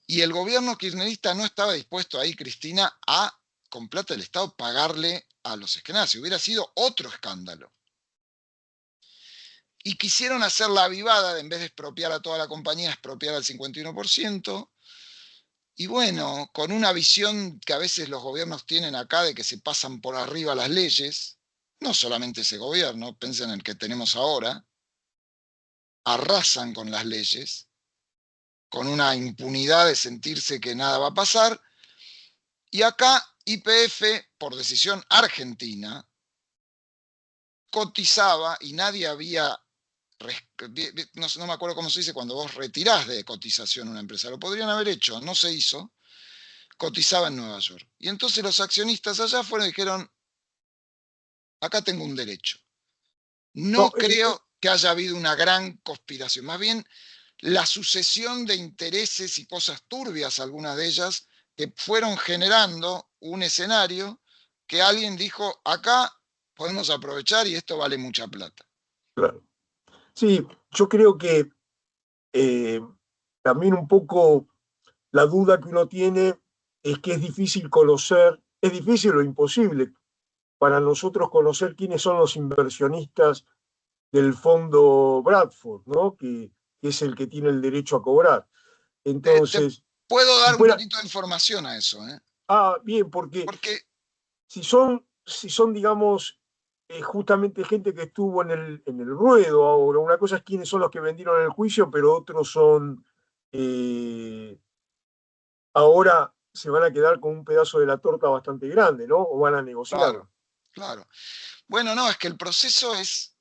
y el gobierno kirchnerista no estaba dispuesto ahí, Cristina, a, con plata del Estado, pagarle a los Eskenazi. Hubiera sido otro escándalo. Y quisieron hacer la avivada, de en vez de expropiar a toda la compañía, expropiar al 51%. Y bueno, con una visión que a veces los gobiernos tienen acá de que se pasan por arriba las leyes, no solamente ese gobierno, piensen en el que tenemos ahora, arrasan con las leyes, con una impunidad de sentirse que nada va a pasar. Y acá YPF, por decisión argentina, cotizaba y nadie había, no me acuerdo cómo se dice cuando vos retirás de cotización una empresa, lo podrían haber hecho, no se hizo, cotizaba en Nueva York. Y entonces los accionistas allá fueron y dijeron, acá tengo un derecho. No No, creo que haya habido una gran conspiración, más bien la sucesión de intereses y cosas turbias, algunas de ellas, que fueron generando un escenario que alguien dijo, acá podemos aprovechar y esto vale mucha plata. claro. Sí, yo creo que eh, también un poco la duda que uno tiene es que es difícil conocer, es difícil o imposible para nosotros conocer quiénes son los inversionistas del fondo Bradford, ¿no? Que es el que tiene el derecho a cobrar. Te Entonces, puedo si dar un fuera, poquito de información a eso, ¿eh? bien, porque Porque si son digamos, justamente gente que estuvo en el ruedo ahora, una cosa es quiénes son los que vendieron en el juicio, pero otros son, eh, ahora se van a quedar con un pedazo de la torta bastante grande, ¿no? O van a negociar. claro, claro. Bueno, no, es que el proceso es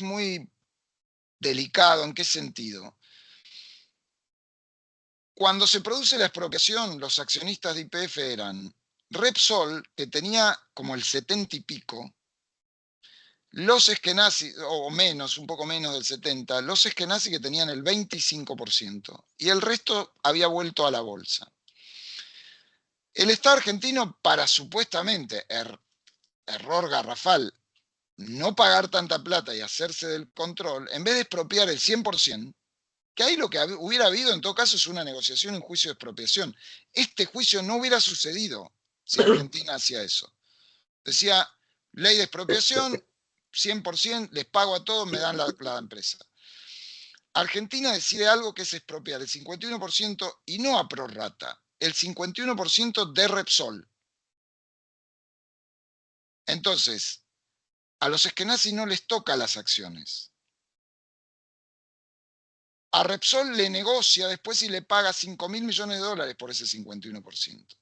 muy delicado. ¿En qué sentido? Cuando se produce la expropiación, los accionistas de YPF eran Repsol, que tenía como el 70 y pico, los Eskenazi, o menos, un poco menos del 70, los Eskenazi que tenían el 25%, y el resto había vuelto a la bolsa. El Estado argentino, para supuestamente, error garrafal, no pagar tanta plata y hacerse del control, en vez de expropiar el 100%, que ahí lo que hubiera habido en todo caso es una negociación, un juicio de expropiación. Este juicio no hubiera sucedido si Argentina hacía eso. Decía, ley de expropiación, 100%, les pago a todos, me dan la empresa. Argentina decide algo que es expropiar el 51% y no a prorrata, el 51% de Repsol. Entonces, a los Eskenazi no les toca las acciones. A Repsol le negocia después y le paga 5.000 millones de dólares por ese 51%.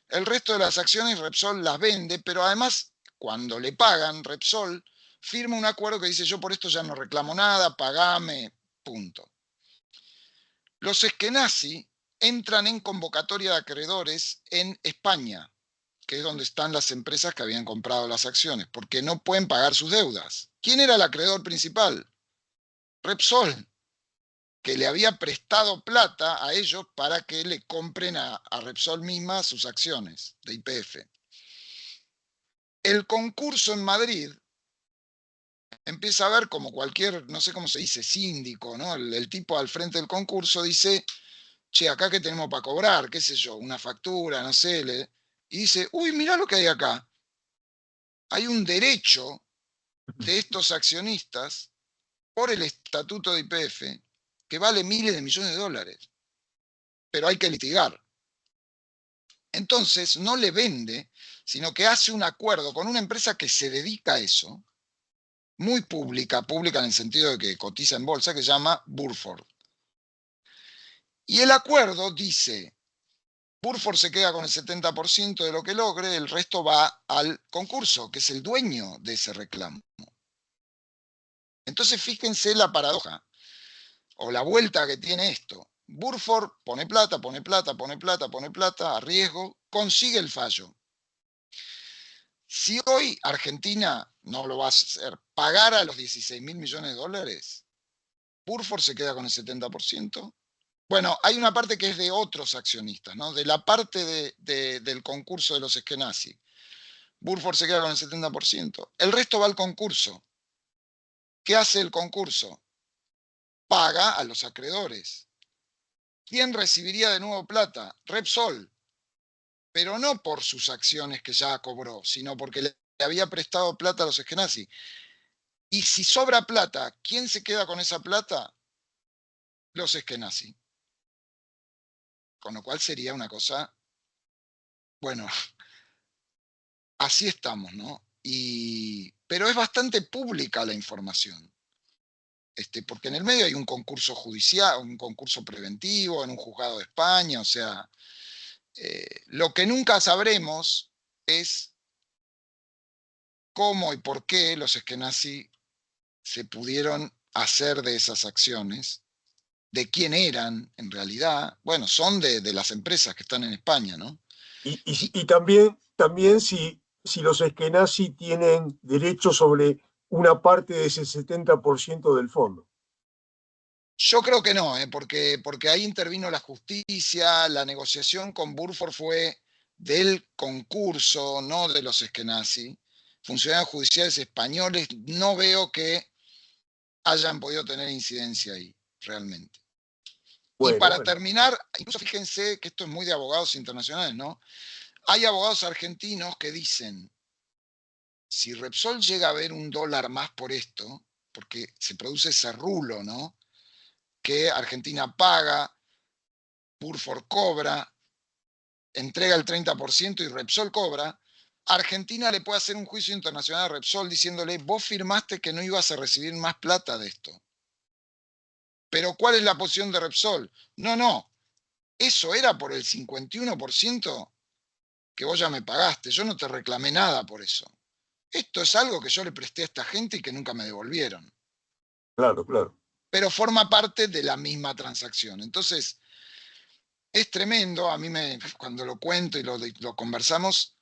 El resto de las acciones Repsol las vende, pero además, cuando le pagan, Repsol firma un acuerdo que dice, yo por esto ya no reclamo nada, pagame, punto. Los Eskenazi entran en convocatoria de acreedores en España, que es donde están las empresas que habían comprado las acciones, porque no pueden pagar sus deudas. ¿Quién era el acreedor principal? Repsol, que le había prestado plata a ellos para que le compren a Repsol misma sus acciones de YPF. El concurso en Madrid empieza a ver como cualquier, no sé cómo se dice, síndico, ¿no? El tipo al frente del concurso dice, che, acá qué tenemos para cobrar, qué sé yo, una factura, no sé, y dice, uy, mirá lo que hay acá. Hay un derecho de estos accionistas por el estatuto de YPF que vale miles de millones de dólares, pero hay que litigar. Entonces no le vende, sino que hace un acuerdo con una empresa que se dedica a eso, muy pública en el sentido de que cotiza en bolsa, que se llama Burford. Y el acuerdo dice, Burford se queda con el 70% de lo que logre, el resto va al concurso, que es el dueño de ese reclamo. Entonces fíjense la paradoja, o la vuelta que tiene esto. Burford pone plata, pone plata, pone plata, pone plata, a riesgo, consigue el fallo. Si hoy Argentina no lo va a hacer, pagara los 16.000 millones de dólares, Burford se queda con el 70%. Bueno, hay una parte que es de otros accionistas, ¿no? De la parte del concurso de los Eskenazi. Burford se queda con el 70%. El resto va al concurso. ¿Qué hace el concurso? Paga a los acreedores. ¿Quién recibiría de nuevo plata? Repsol. Pero no por sus acciones que ya cobró, sino porque le había prestado plata a los Eskenazi. Y si sobra plata, ¿quién se queda con esa plata? Los Eskenazi. Con lo cual sería una cosa, bueno, así estamos, ¿no? Pero es bastante pública la información, porque en el medio hay un concurso judicial, un concurso preventivo en un juzgado de España, o sea, lo que nunca sabremos es cómo y por qué los Eskenazi se pudieron hacer de esas acciones de quién eran en realidad. Bueno, son de las empresas que están en España, ¿no? Y también si los eskenazi tienen derecho sobre una parte de ese 70% del fondo. Yo creo que no, porque ahí intervino la justicia, la negociación con Burford fue del concurso, no de los eskenazi. Funcionarios judiciales españoles, no veo que hayan podido tener incidencia ahí, realmente. Bueno, y para terminar, incluso fíjense que esto es muy de abogados internacionales, ¿no? Hay abogados argentinos que dicen, si Repsol llega a ver $1 más por esto, porque se produce ese rulo, ¿no? Que Argentina paga, Burford cobra, entrega el 30% y Repsol cobra, Argentina le puede hacer un juicio internacional a Repsol diciéndole, vos firmaste que no ibas a recibir más plata de esto. Pero ¿cuál es la posición de Repsol? No, eso era por el 51% que vos ya me pagaste, yo no te reclamé nada por eso. Esto es algo que yo le presté a esta gente y que nunca me devolvieron. claro. Pero forma parte de la misma transacción. Entonces, es tremendo, a mí cuando lo cuento y lo conversamos,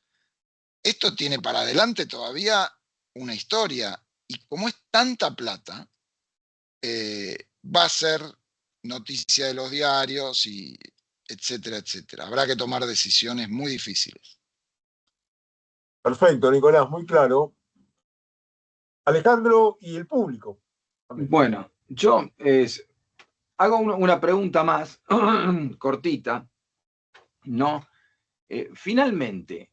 esto tiene para adelante todavía una historia. Y como es tanta plata, va a ser noticia de los diarios y etcétera, etcétera. Habrá que tomar decisiones muy difíciles. Perfecto, Nicolás, muy claro. Alejandro y el público. Bueno, yo hago una pregunta más, cortita, ¿no? Finalmente,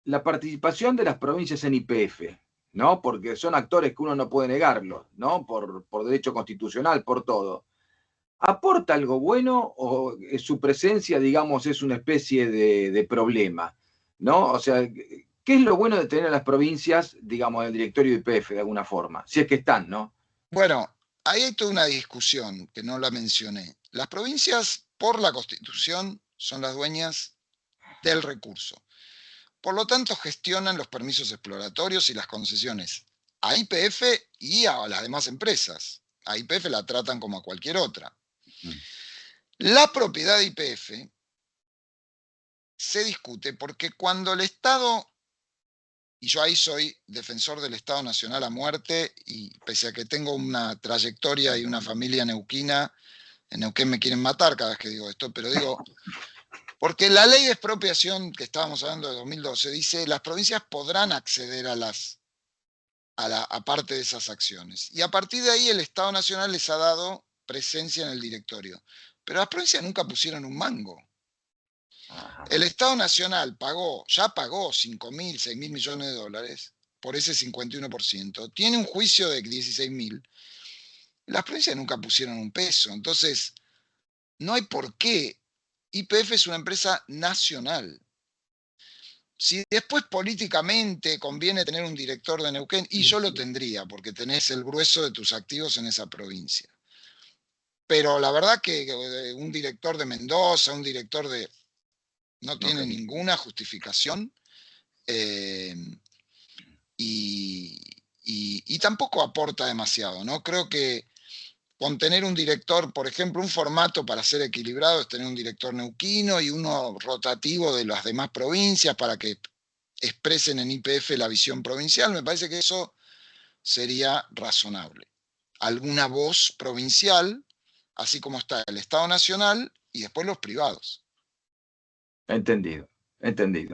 la participación de las provincias en YPF, ¿no? Porque son actores que uno no puede negarlo, ¿no? Por derecho constitucional, por todo. ¿Aporta algo bueno o su presencia, digamos, es una especie de problema, ¿no? O sea, ¿qué es lo bueno de tener a las provincias, digamos, en el directorio de YPF de alguna forma? Si es que están, ¿no? Bueno, ahí hay toda una discusión que no la mencioné. Las provincias, por la Constitución, son las dueñas del recurso. Por lo tanto, gestionan los permisos exploratorios y las concesiones a YPF y a las demás empresas. A YPF la tratan como a cualquier otra. La propiedad de YPF se discute porque cuando el Estado, y yo ahí soy defensor del Estado Nacional a muerte, y pese a que tengo una trayectoria y una familia neuquina, en Neuquén me quieren matar cada vez que digo esto, pero digo, porque la ley de expropiación que estábamos hablando de 2012 dice las provincias podrán acceder a parte de esas acciones. Y a partir de ahí el Estado Nacional les ha dado presencia en el directorio. Pero las provincias nunca pusieron un mango. El Estado Nacional ya pagó 5.000, 6.000 millones de dólares por ese 51%. Tiene un juicio de 16.000. Las provincias nunca pusieron un peso. Entonces, no hay por qué. YPF es una empresa nacional. Si después políticamente conviene tener un director de Neuquén, y yo lo tendría, porque tenés el grueso de tus activos en esa provincia. Pero la verdad que un director de Mendoza, un director de... no tiene ninguna justificación. Y tampoco aporta demasiado, ¿no? Creo que con tener un director, por ejemplo, un formato para ser equilibrado es tener un director neuquino y uno rotativo de las demás provincias para que expresen en YPF la visión provincial, me parece que eso sería razonable. Alguna voz provincial, así como está el Estado Nacional y después los privados. Entendido, entendido.